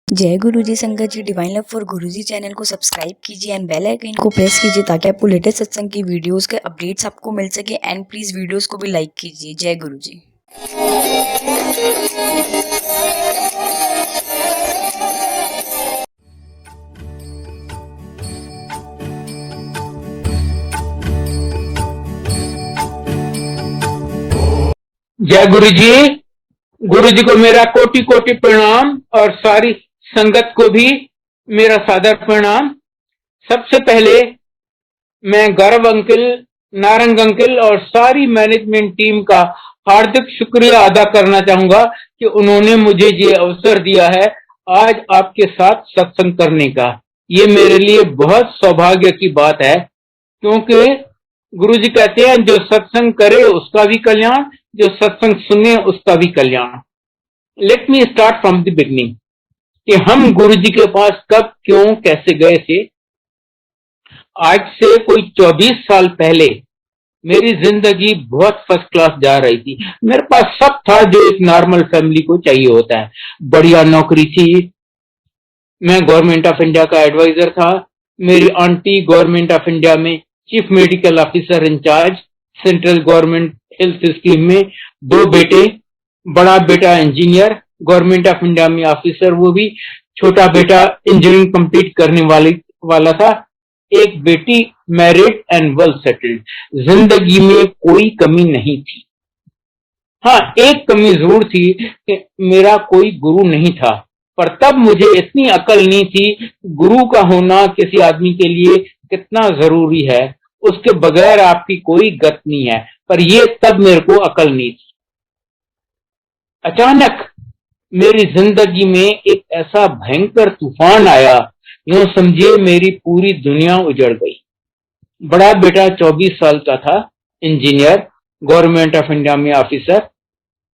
जय गुरुजी संगत जी। Divine love for Guruji channel को सब्सक्राइब कीजिए एंड बेल आइकन को प्रेस कीजिए ताकि आपको लेटेस्ट सत्संग की वीडियोस के अपडेट्स आपको मिल सके। एंड प्लीज वीडियोस को भी लाइक कीजिए। जय गुरुजी। जय गुरु जी। गुरु जी को मेरा कोटि कोटि प्रणाम और सारी संगत को भी मेरा सादर प्रणाम। सबसे पहले मैं गौरव अंकल, नारंग अंकल और सारी मैनेजमेंट टीम का हार्दिक शुक्रिया अदा करना चाहूंगा कि उन्होंने मुझे ये अवसर दिया है आज आपके साथ सत्संग करने का। ये मेरे लिए बहुत सौभाग्य की बात है, क्योंकि गुरुजी कहते हैं जो सत्संग करे उसका भी कल्याण, जो सत्संग सुने उसका भी कल्याण। Let me start from the beginning कि हम गुरुजी के पास कब, क्यों, कैसे गए थे। आज से कोई 24 साल पहले मेरी जिंदगी बहुत फर्स्ट क्लास जा रही थी। मेरे पास सब था जो एक नॉर्मल फैमिली को चाहिए होता है। बढ़िया नौकरी थी, मैं गवर्नमेंट ऑफ इंडिया का एडवाइजर था। मेरी आंटी गवर्नमेंट ऑफ इंडिया में chief medical officer incharge, central government health scheme में। दो बेटे, बड़ा बेटा इंजीनियर गवर्नमेंट ऑफ इंडिया में ऑफिसर, वो भी। छोटा बेटा इंजीनियरिंग कंप्लीट करने वाला था। एक बेटी मैरिड एंड वेल सेटल्ड। जिंदगी में कोई कमी नहीं थी। हाँ, एक कमी जरूर थी कि मेरा कोई गुरु नहीं था। पर तब मुझे इतनी अकल नहीं थी गुरु का होना किसी आदमी के लिए कितना जरूरी है। उसके बगैर आपकी कोई गत नहीं है। पर ये तब मेरे को अकल नहीं थी। अचानक मेरी जिंदगी में एक ऐसा भयंकर तूफान आया, यूं समझिए मेरी पूरी दुनिया उजड़ गई। बड़ा बेटा 24 साल का था, इंजीनियर गवर्नमेंट ऑफ इंडिया में ऑफिसर।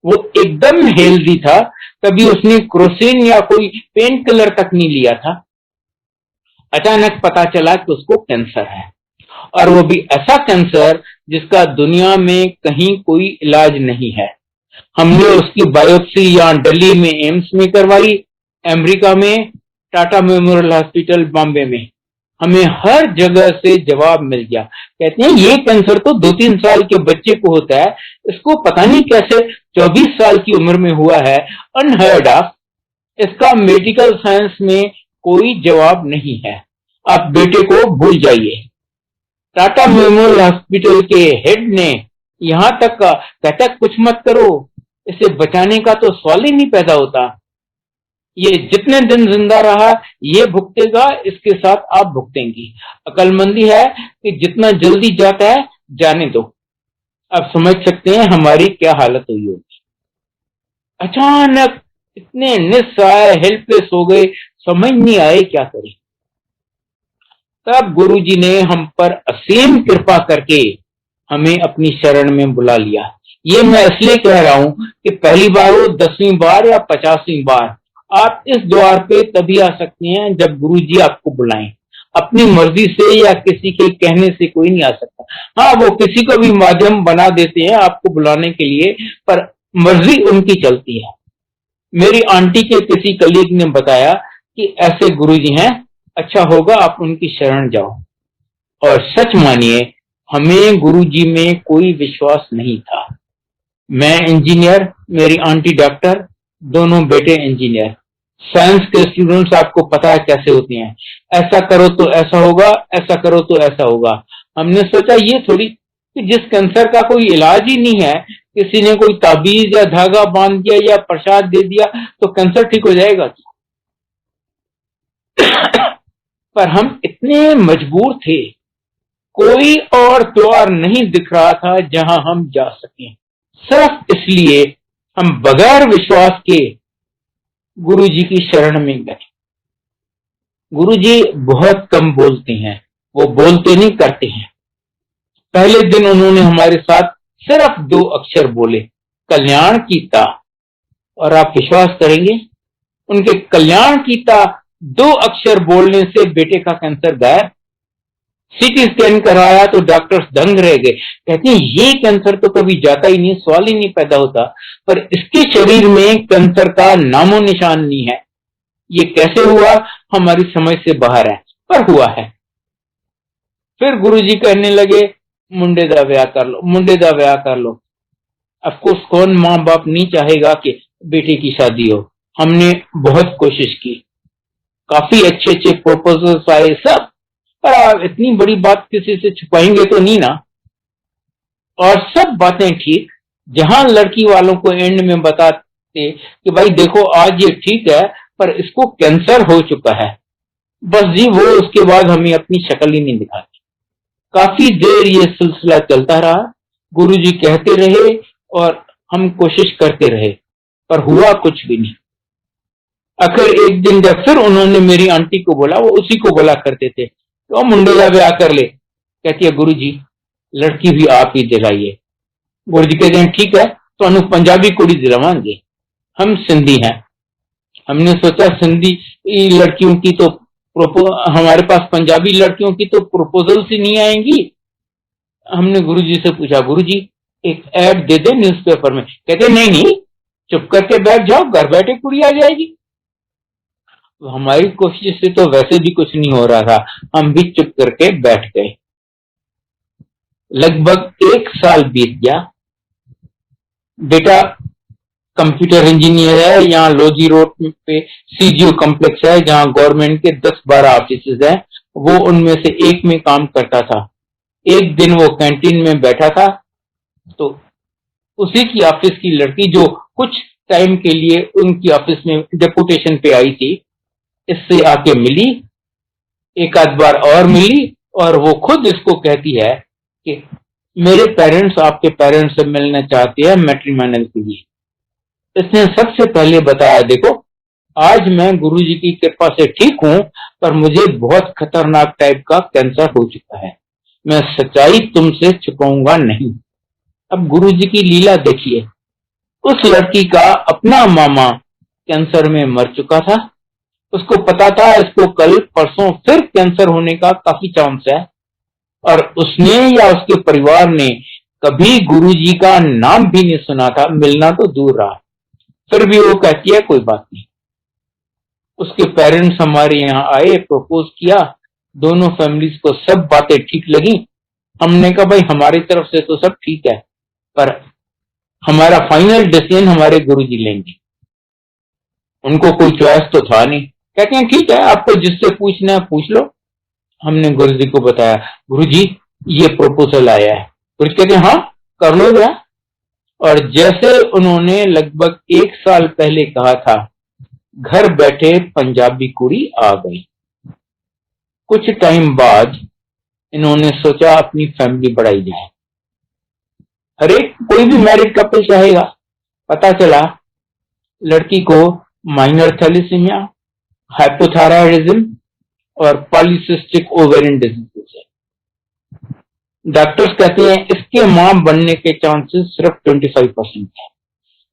वो एकदम हेल्दी था, कभी उसने क्रोसिन या कोई पेन किलर तक नहीं लिया था। अचानक पता चला कि उसको कैंसर है, और वो भी ऐसा कैंसर जिसका दुनिया में कहीं कोई इलाज नहीं है। हमने उसकी बायोप्सी यहाँ दिल्ली में एम्स में करवाई, अमेरिका में टाटा मेमोरियल हॉस्पिटल बॉम्बे में। हमें हर जगह से जवाब मिल गया। कहते हैं ये कैंसर तो 2-3 साल के बच्चे को होता है, इसको पता नहीं कैसे 24 साल की उम्र में हुआ है। Unheard of. इसका मेडिकल साइंस में कोई जवाब नहीं है। आप बेटे को भूल जाइए। टाटा मेमोरियल हॉस्पिटल के हेड ने यहां तक का कहता कुछ मत करो, इसे बचाने का तो सवाल ही नहीं पैदा होता। ये जितने दिन जिंदा रहा ये भुगतेगा, इसके साथ आप भुगतेंगी। अकलमंदी है कि जितना जल्दी जाता है जाने दो। आप समझ सकते हैं हमारी क्या हालत हुई होगी। अचानक इतने निस्सहाय हेल्पलेस हो गए, समझ नहीं आए क्या करें। तब गुरुजी ने हम पर असीम कृपा करके हमें अपनी शरण में बुला लिया। ये मैं इसलिए कह रहा हूं कि पहली बार हो, 10वीं बार या 50वीं बार, आप इस द्वार पे तभी आ सकते हैं जब गुरुजी आपको बुलाएं। अपनी मर्जी से या किसी के कहने से कोई नहीं आ सकता। हाँ, वो किसी को भी माध्यम बना देते हैं आपको बुलाने के लिए, पर मर्जी उनकी चलती है। मेरी आंटी के किसी कलीग ने बताया कि ऐसे गुरुजी हैं, अच्छा होगा आप उनकी शरण जाओ। और सच मानिए हमें गुरुजी में कोई विश्वास नहीं था। मैं इंजीनियर, मेरी आंटी डॉक्टर, दोनों बेटे इंजीनियर। साइंस के स्टूडेंट्स आपको पता है कैसे होते हैं, ऐसा करो तो ऐसा होगा, ऐसा करो तो ऐसा होगा। हमने सोचा ये थोड़ी कि जिस कैंसर का कोई इलाज ही नहीं है, किसी ने कोई ताबीज या धागा बांध दिया या प्रसाद दे दिया तो कैंसर ठीक हो जाएगा। पर हम इतने मजबूर थे, कोई और द्वार नहीं दिख रहा था जहां हम जा सकें। सिर्फ इसलिए हम बगैर विश्वास के गुरुजी की शरण में गए। गुरुजी बहुत कम बोलते हैं, वो बोलते नहीं करते हैं। पहले दिन उन्होंने हमारे साथ सिर्फ 2 अक्षर बोले, कल्याण कीता। और आप विश्वास करेंगे, उनके कल्याण कीता 2 अक्षर बोलने से बेटे का कैंसर गायब। सीटी स्कैन कराया तो डॉक्टर्स दंग रह गए। कहते हैं ये कैंसर तो कभी जाता ही नहीं, सवाल ही नहीं पैदा होता। पर इसके शरीर में कैंसर का नामो निशान नहीं है। ये कैसे हुआ हमारी समझ से बाहर है, पर हुआ है। फिर गुरुजी कहने लगे मुंडे दा ब्याह कर लो, मुंडे दा ब्याह कर लो। अफकोर्स कौन माँ बाप नहीं चाहेगा कि बेटे की शादी हो। हमने बहुत कोशिश की, काफी अच्छे अच्छे प्रपोजल्स आए सब, पर आप इतनी बड़ी बात किसी से छुपाएंगे तो नहीं ना। और सब बातें ठीक, जहां लड़की वालों को एंड में बताते कि भाई देखो आज ये ठीक है पर इसको कैंसर हो चुका है, बस जी वो उसके बाद हमें अपनी शक्ल ही नहीं दिखाती। काफी देर ये सिलसिला चलता रहा, गुरुजी कहते रहे और हम कोशिश करते रहे, पर हुआ कुछ भी नहीं। आखिर एक दिन जब फिर उन्होंने मेरी आंटी को बोला, वो उसी को बोला करते थे, तो मुंडे का ब्याह कर ले। कहती है गुरुजी लड़की भी आप ही दिलाइए। गुरुजी कहते हैं ठीक है तो अनु पंजाबी कुड़ी दिलवाएंगे, हम सिंधी हैं। हमने सोचा सिंधी लड़कियों की तो हमारे पास पंजाबी लड़कियों की तो प्रपोजल्स ही नहीं आएंगी। हमने गुरुजी से पूछा गुरुजी एक ऐड दे दे न्यूज़पेपर में। कहते नहीं नहीं चुप करके बैठ जाओ, घर बैठे कुड़ी आ जाएगी। तो हमारी कोशिश से तो वैसे भी कुछ नहीं हो रहा था, हम भी चुप करके बैठ गए। लगभग 1 साल बीत गया। बेटा कंप्यूटर इंजीनियर है, यहाँ लोजी रोड पे सीजीओ कॉम्प्लेक्स है जहाँ गवर्नमेंट के 10-12 ऑफिस हैं, वो उनमें से एक में काम करता था। एक दिन वो कैंटीन में बैठा था तो उसी की ऑफिस की लड़की जो कुछ टाइम के लिए उनकी ऑफिस में डेपुटेशन पे आई थी, इससे आके मिली, एक आध बार और मिली, और वो खुद इसको कहती है कि मेरे पेरेंट्स आपके पेरेंट्स से मिलना चाहते हैं मैट्रिमोनियल के लिए। इसने सबसे पहले बताया देखो आज मैं गुरुजी की कृपा से ठीक हूं, पर मुझे बहुत खतरनाक टाइप का कैंसर हो चुका है, मैं सच्चाई तुमसे छुपाऊंगा नहीं। अब गुरुजी की लीला देखिए, उस लड़की का अपना मामा कैंसर में मर चुका था, उसको पता था इसको कल परसों फिर कैंसर होने का काफी चांस है, और उसने या उसके परिवार ने कभी गुरुजी का नाम भी नहीं सुना था, मिलना तो दूर रहा। फिर भी वो कहती है कोई बात नहीं। उसके पेरेंट्स हमारे यहाँ आए, प्रपोज किया, दोनों फैमिलीज को सब बातें ठीक लगी। हमने कहा भाई हमारी तरफ से तो सब ठीक है, पर हमारा फाइनल डिसीजन हमारे गुरुजी लेंगे। उनको कोई चॉइस तो था नहीं। कहते हैं ठीक है आपको जिससे पूछना है पूछ लो। हमने गुरुजी को बताया गुरुजी ये प्रपोजल आया है। गुरुजी कहते हैं हाँ कर लो भैया। और जैसे उन्होंने लगभग 1 साल पहले कहा था, घर बैठे पंजाबी कुड़ी आ गई। कुछ टाइम बाद इन्होंने सोचा अपनी फैमिली बढ़ाई जाए। हर एक कोई भी मैरिड कपल चाहेगा। पता चला लड़की को माइनर थैलेसीमिया, हाइपोथायराइडिज्म और पॉलीसिस्टिक ओवेरियन डिजीज है। डॉक्टर्स कहते हैं इसके मां बनने के चांसेस सिर्फ 25% है,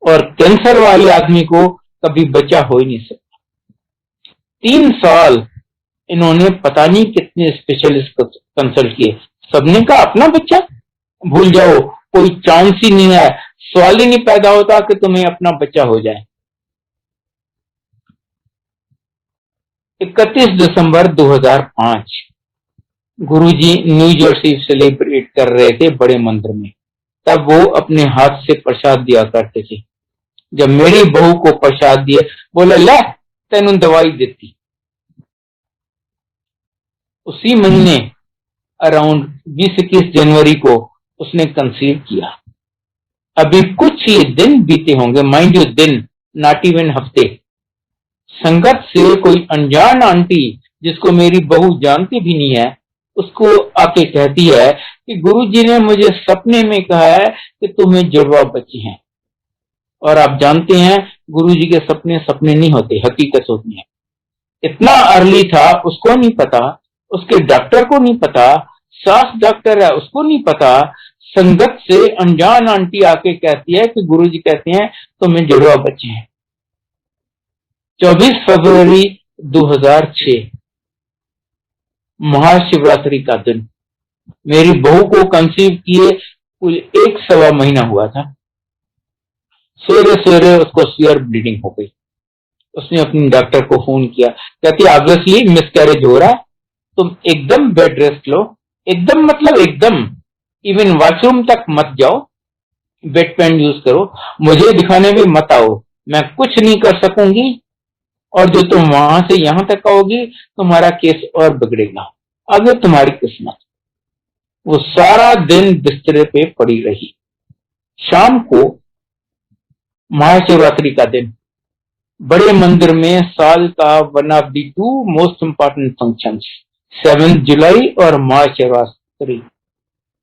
और कैंसर वाले आदमी को कभी बच्चा हो ही नहीं सकता। 3 साल इन्होंने पता नहीं कितने स्पेशलिस्ट को कंसल्ट किए, सबने कहा अपना बच्चा भूल जाओ, कोई चांस ही नहीं है, सवाल ही नहीं पैदा होता कि तुम्हें अपना बच्चा हो जाए। 31 दिसंबर 2005 गुरुजी न्यू जर्सी सेलिब्रेट कर रहे थे बड़े मंदिर में। तब वो अपने हाथ से प्रसाद दिया करते थे। जब मेरी बहू को प्रसाद दिए, बोले ले तेनू दवाई देती। उसी महीने अराउंड 20-21 जनवरी को उसने कंसीव किया। अभी कुछ ही दिन बीते होंगे, माइंड यू दिन, नॉट इवन हफ्ते। संगत से कोई अनजान आंटी जिसको मेरी बहू जानती भी नहीं है, उसको आके कहती है कि गुरुजी ने मुझे सपने में कहा है कि तुम्हें जुड़वा बच्चे हैं। और आप जानते हैं गुरुजी के सपने सपने नहीं होते, हकीकत होती है। इतना अर्ली था उसको नहीं पता, उसके डॉक्टर को नहीं पता, सास डॉक्टर है उसको नहीं पता। संगत से अनजान आंटी आके कहती है कि गुरुजी कहते हैं तुम्हें जुड़वा बच्चे हैं। 24 फरवरी 2006 महाशिवरात्रि का दिन, मेरी बहू को कंसीव किए कुल 1-1.25 महीना हुआ था। सवेरे सवेरे उसको सीवियर ब्लीडिंग हो गई। उसने अपने डॉक्टर को फोन किया, कहती ऑब्वियसली मिसकैरेज हो रहा है, तुम एकदम बेड रेस्ट लो, एकदम मतलब एकदम, इवन वॉशरूम तक मत जाओ, बेड पेन यूज करो, मुझे दिखाने में मत आओ, मैं कुछ नहीं कर सकूंगी, और जो तुम वहां से यहां तक आओगी तुम्हारा केस और बिगड़ेगा, आगे तुम्हारी किस्मत। वो सारा दिन बिस्तर पे पड़ी रही। शाम को महाशिवरात्रि का दिन, बड़े मंदिर में साल का one of the two most important functions, 7 जुलाई और महाशिवरात्रि।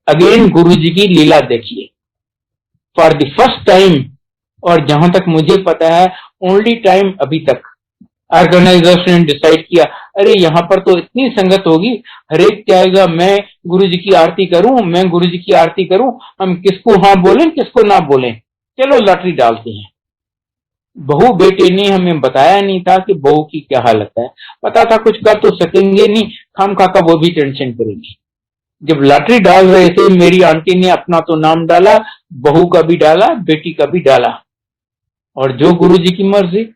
अगेन गुरुजी की लीला देखिए फॉर द फर्स्ट टाइम, और जहां तक मुझे पता है ओनली टाइम अभी तक, ऑर्गेनाइजेशन ने डिसाइड किया, अरे यहाँ पर तो इतनी संगत होगी, हर एक चाहेगा मैं गुरुजी की आरती करूं, मैं गुरुजी की आरती करूं, हम किसको हाँ बोलें किसको ना बोलें, चलो लॉटरी डालते हैं। बहू बेटे ने हमें बताया नहीं था कि बहू की क्या हालत है, पता था कुछ कर तो सकेंगे नहीं, खाम खा का वो भी टेंशन करेंगे। जब लॉटरी डाल रहे थे मेरी आंटी ने अपना तो नाम डाला, बहू का भी डाला, बेटी का भी डाला, और जो गुरुजी की मर्जी,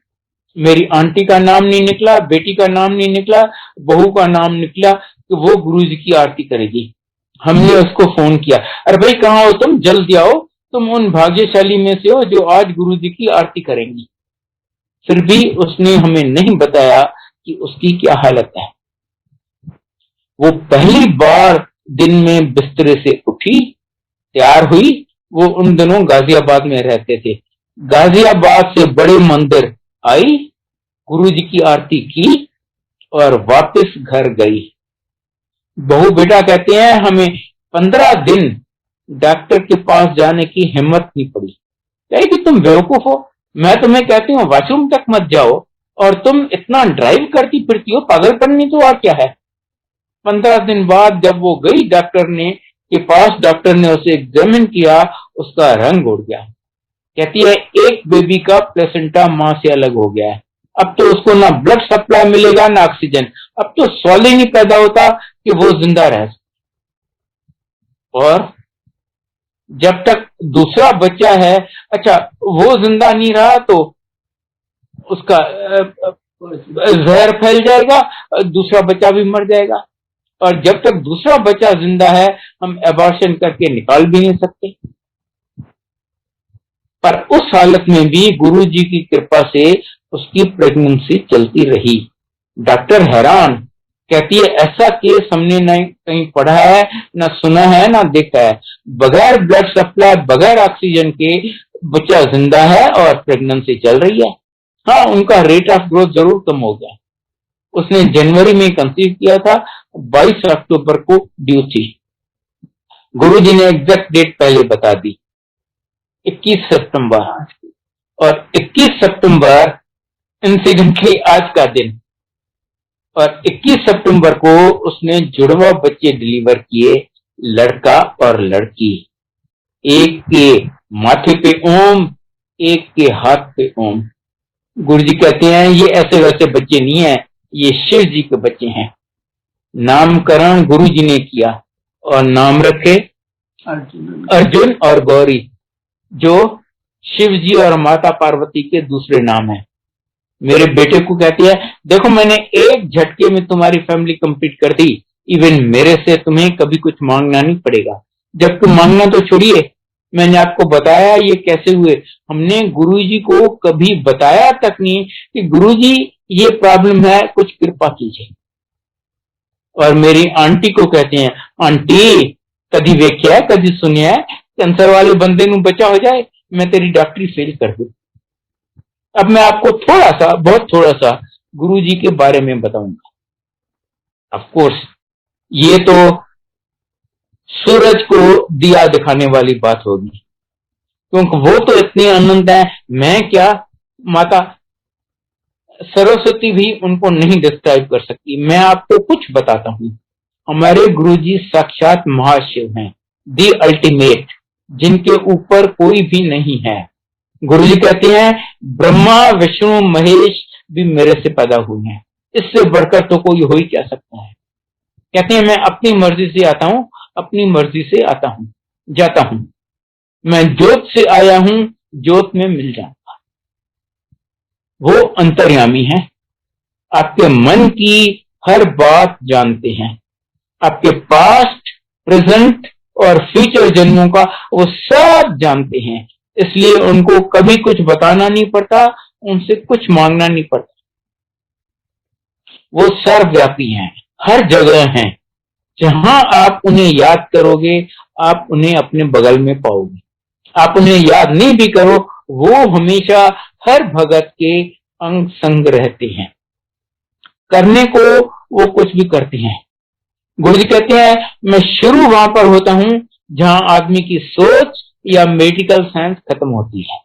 मेरी आंटी का नाम नहीं निकला, बेटी का नाम नहीं निकला, बहू का नाम निकला कि वो गुरुजी की आरती करेगी। हमने उसको फोन किया, अरे भाई कहाँ हो तुम, जल्दी आओ, तुम उन भाग्यशाली में से हो जो आज गुरुजी की आरती करेंगी। फिर भी उसने हमें नहीं बताया कि उसकी क्या हालत है। वो पहली बार दिन में बिस्तर से उठी, तैयार हुई, वो उन दिनों गाजियाबाद में रहते थे, गाजियाबाद से बड़े मंदिर आई, गुरुजी की आरती की और वापस घर गई। बहू बेटा कहते हैं हमें 15 दिन डॉक्टर के पास जाने की हिम्मत नहीं पड़ी, कहे कि तुम बेवकूफ हो, मैं तुम्हें कहती हूँ वॉशरूम तक मत जाओ और तुम इतना ड्राइव करती फिरती हो, पागलपन तो और क्या है। 15 दिन बाद जब वो गई डॉक्टर ने के पास, डॉक्टर ने उसे एग्जामिन किया, उसका रंग उड़ गया। कहती है एक बेबी का प्लेसेंटा मां से अलग हो गया है, अब तो उसको ना ब्लड सप्लाई मिलेगा ना ऑक्सीजन, अब तो सवाल ही नहीं पैदा होता कि वो जिंदा रह सके। और जब तक दूसरा बच्चा है, अच्छा वो जिंदा नहीं रहा तो उसका जहर फैल जाएगा, दूसरा बच्चा भी मर जाएगा, और जब तक दूसरा बच्चा जिंदा है हम एबॉर्शन करके निकाल भी नहीं सकते। पर उस हालत में भी गुरुजी की कृपा से उसकी प्रेगनेंसी चलती रही। डॉक्टर हैरान, कहती है ऐसा केस हमने न कहीं पढ़ा है, न सुना है, न देखा है, बगैर ब्लड सप्लाई बगैर ऑक्सीजन के बच्चा जिंदा है और प्रेगनेंसी चल रही है। हाँ उनका रेट ऑफ ग्रोथ जरूर कम हो गया। उसने जनवरी में कंसीव किया था, 22 अक्टूबर को ड्यू थी। गुरुजी ने एग्जैक्ट डेट पहले बता दी, 21 सितंबर, और 21 सितंबर इंसिडेंटली आज का दिन, और 21 सितंबर को उसने जुड़वा बच्चे डिलीवर किए, लड़का और लड़की। एक के माथे पे ओम, एक के हाथ पे ओम। गुरुजी कहते हैं ये ऐसे वैसे बच्चे नहीं है, ये शिव जी के बच्चे हैं। नामकरण गुरुजी ने किया और नाम रखे अर्जुन और गौरी, जो शिव जी और माता पार्वती के दूसरे नाम है। मेरे बेटे को कहती है देखो मैंने एक झटके में तुम्हारी फैमिली कंप्लीट कर दी, इवन मेरे से तुम्हें कभी कुछ मांगना नहीं पड़ेगा। जबकि मांगना तो छोड़िए, मैंने आपको बताया ये कैसे हुए, हमने गुरुजी को कभी बताया तक नहीं कि गुरुजी ये प्रॉब्लम है, कुछ कृपा कीजिए। और मेरी आंटी को कहते हैं आंटी कभी वेख्या कभी सुनिया कैंसर वाले बंदे नू बचा हो जाए, मैं तेरी डॉक्टरी फेल कर दूं। अब मैं आपको थोड़ा सा, बहुत थोड़ा सा गुरुजी के बारे में बताऊंगा। ऑफ कोर्स ये तो सूरज को दिया दिखाने वाली बात होगी, क्योंकि वो तो इतने अनंत है, मैं क्या, माता सरस्वती भी उनको नहीं डिस्क्राइब कर सकती। मैं आपको कुछ बताता हूं, हमारे गुरुजी साक्षात महाशिव हैं, दी अल्टीमेट, जिनके ऊपर कोई भी नहीं है। गुरुजी कहते हैं ब्रह्मा विष्णु महेश भी मेरे से पैदा हुए हैं, इससे बढ़कर तो कोई हो ही क्या सकता है। कहते हैं मैं अपनी मर्जी से आता हूं, अपनी मर्जी से आता हूं, जाता हूं, मैं जोत से आया हूं, जोत में मिल जाऊंगा। वो अंतर्यामी हैं, आपके मन की हर बात जानते हैं, आपके पास्ट, प्रेजेंट और फ्यूचर जन्मों का वो सब जानते हैं। इसलिए उनको कभी कुछ बताना नहीं पड़ता, उनसे कुछ मांगना नहीं पड़ता। वो सर्वव्यापी हैं, हर जगह हैं। जहां आप उन्हें याद करोगे, आप उन्हें अपने बगल में पाओगे। आप उन्हें याद नहीं भी करो, वो हमेशा हर भगत के अंग संग रहते हैं। करने को वो कुछ भी करते हैं। गुरुजी कहते हैं, मैं शुरू वहां पर होता हूं जहां आदमी की सोच या मेडिकल साइंस खत्म होती है।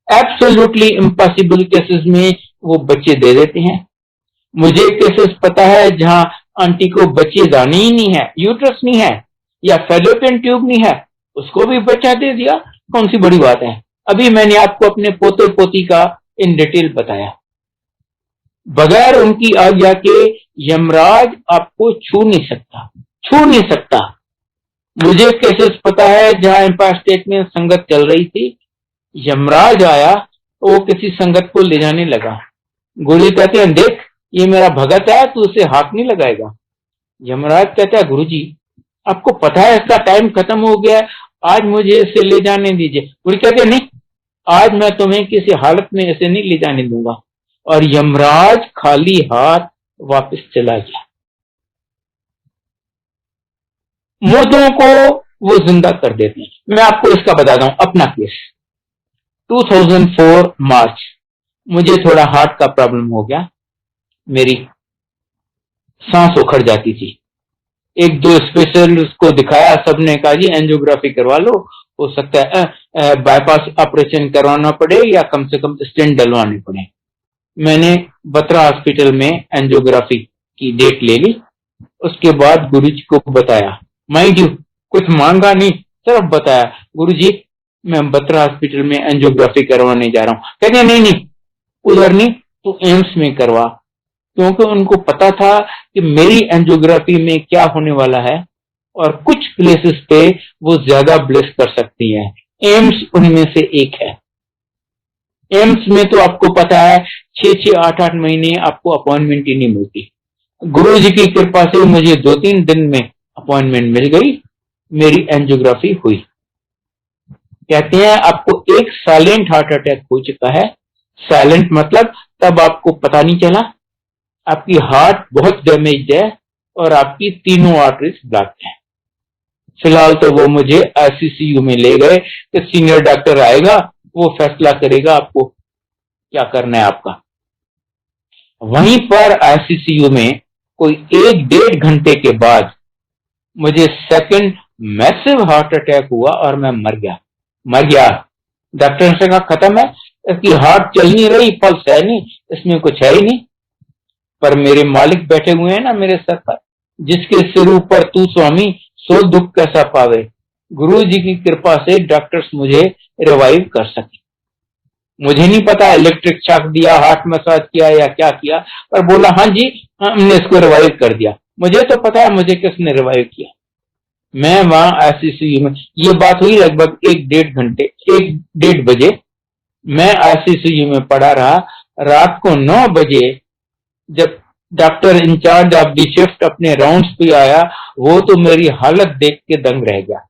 एब्सोल्युटली इम्पॉसिबल केसेस में वो बच्चे दे देते हैं। मुझे केसेस पता है जहां आंटी को बच्चे दाने ही नहीं है, यूट्रस नहीं है या फेलोपियन ट्यूब नहीं है, उसको भी बच्चा दे दिया। कौन सी बड़ी बात है। अभी मैंने आपको अपने पोते पोती का इन डिटेल बताया। बगैर उनकी आज्ञा के यमराज आपको छू नहीं सकता, छू नहीं सकता। मुझे केसेस पता है जहां एम्पायर स्टेट में संगत चल रही थी, यमराज आया तो वो किसी संगत को ले जाने लगा। गुरुजी कहते हैं, देख ये मेरा भगत है, तू उसे हाथ नहीं लगाएगा। यमराज कहता है, गुरुजी आपको पता है इसका टाइम खत्म हो गया है, आज मुझे इसे ले जाने दीजिए। गुरु कहते हैं, नहीं आज मैं तुम्हें किसी हालत में इसे नहीं ले जाने दूंगा। और यमराज खाली हाथ वापस चला गया। मुर्दों को वो जिंदा कर देते हैं। मैं आपको इसका बताता हूं अपना केस। 2004 मार्च, मुझे थोड़ा हार्ट का प्रॉब्लम हो गया, मेरी सांस उखड़ जाती थी। एक दो स्पेशलिस्ट को दिखाया, सबने कहा जी एंजियोग्राफी करवा लो, हो सकता है बाईपास ऑपरेशन करवाना पड़े या कम से कम स्टेंट डलवाने पड़े। मैंने बत्रा हॉस्पिटल में एंजियोग्राफी की डेट ले ली। उसके बाद गुरुजी को बताया, माइंड यू कुछ मांगा नहीं, सिर्फ बताया, गुरुजी मैं बत्रा हॉस्पिटल में एंजियोग्राफी करवाने जा रहा हूँ। कहते नहीं नहीं उधर नहीं, तो एम्स में करवा। क्योंकि उनको पता था कि मेरी एंजियोग्राफी में क्या होने वाला है और कुछ प्लेसेस पे वो ज्यादा ब्लेस कर सकती है। एम्स उनमें से एक है। एम्स में तो आपको पता है 6-6, 8-8 महीने आपको अपॉइंटमेंट ही नहीं मिलती। गुरु जी की कृपा से मुझे 2-3 दिन में अपॉइंटमेंट मिल गई, मेरी एंजियोग्राफी हुई। कहते हैं आपको एक साइलेंट हार्ट अटैक हो चुका है। साइलेंट मतलब तब आपको पता नहीं चला, आपकी हार्ट बहुत डैमेज है और आपकी तीनों आर्टरीज ब्लॉक है। फिलहाल तो वो मुझे आईसीसीयू में ले गए कि सीनियर डॉक्टर आएगा, वो फैसला करेगा आपको क्या करना है आपका। वहीं पर आईसीसीयू में कोई 1-1.5 घंटे के बाद मुझे सेकंड मैसिव हार्ट अटैक हुआ और मैं मर गया। डॉक्टर ने कहा खत्म है, इसकी हार्ट चल नहीं रही, पल्स है नहीं, इसमें कुछ है ही नहीं। पर मेरे मालिक बैठे हुए हैं ना मेरे सर पर, जिसके सिर ऊपर तू स्वामी सो दुख कैसा पावे। गुरु जी की कृपा से डॉक्टर्स मुझे रिवाइव कर सके। मुझे नहीं पता इलेक्ट्रिक शॉक दिया, हार्ट मसाज किया या क्या किया, पर बोला हाँ जी हमने इसको रिवाइव कर दिया। मुझे तो पता है मुझे किसने रिवाइव किया। मैं वहां आईसीसीयू में, ये बात हुई लगभग 1-1.5 बजे। मैं आईसीसीयू में पड़ा रहा। रात को 9 बजे जब doctor incharge of the shift अपने राउंड्स पे आया, वो तो मेरी हालत देख के दंग रह गया,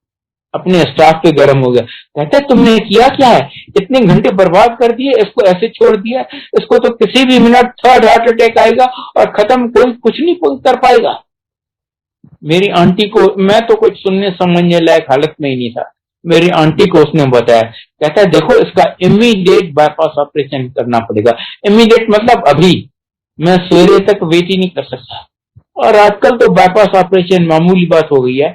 अपने स्टाफ पे गर्म हो गया। कहता है तुमने किया क्या है, इतने घंटे बर्बाद कर दिए, इसको ऐसे छोड़ दिया, इसको तो किसी भी मिनट थर्ड हार्ट अटैक आएगा और खत्म, कोई कुछ नहीं कर पाएगा। मेरी आंटी को, मैं तो कुछ सुनने समझने लायक हालत में ही नहीं था, मेरी आंटी को उसने बताया। कहता है देखो इसका इमीडिएट बाईपास ऑपरेशन करना पड़ेगा। इमीडिएट मतलब अभी, मैं सवेरे तक वेट ही नहीं कर सकता। और आजकल तो बाईपास ऑपरेशन मामूली बात हो गई है,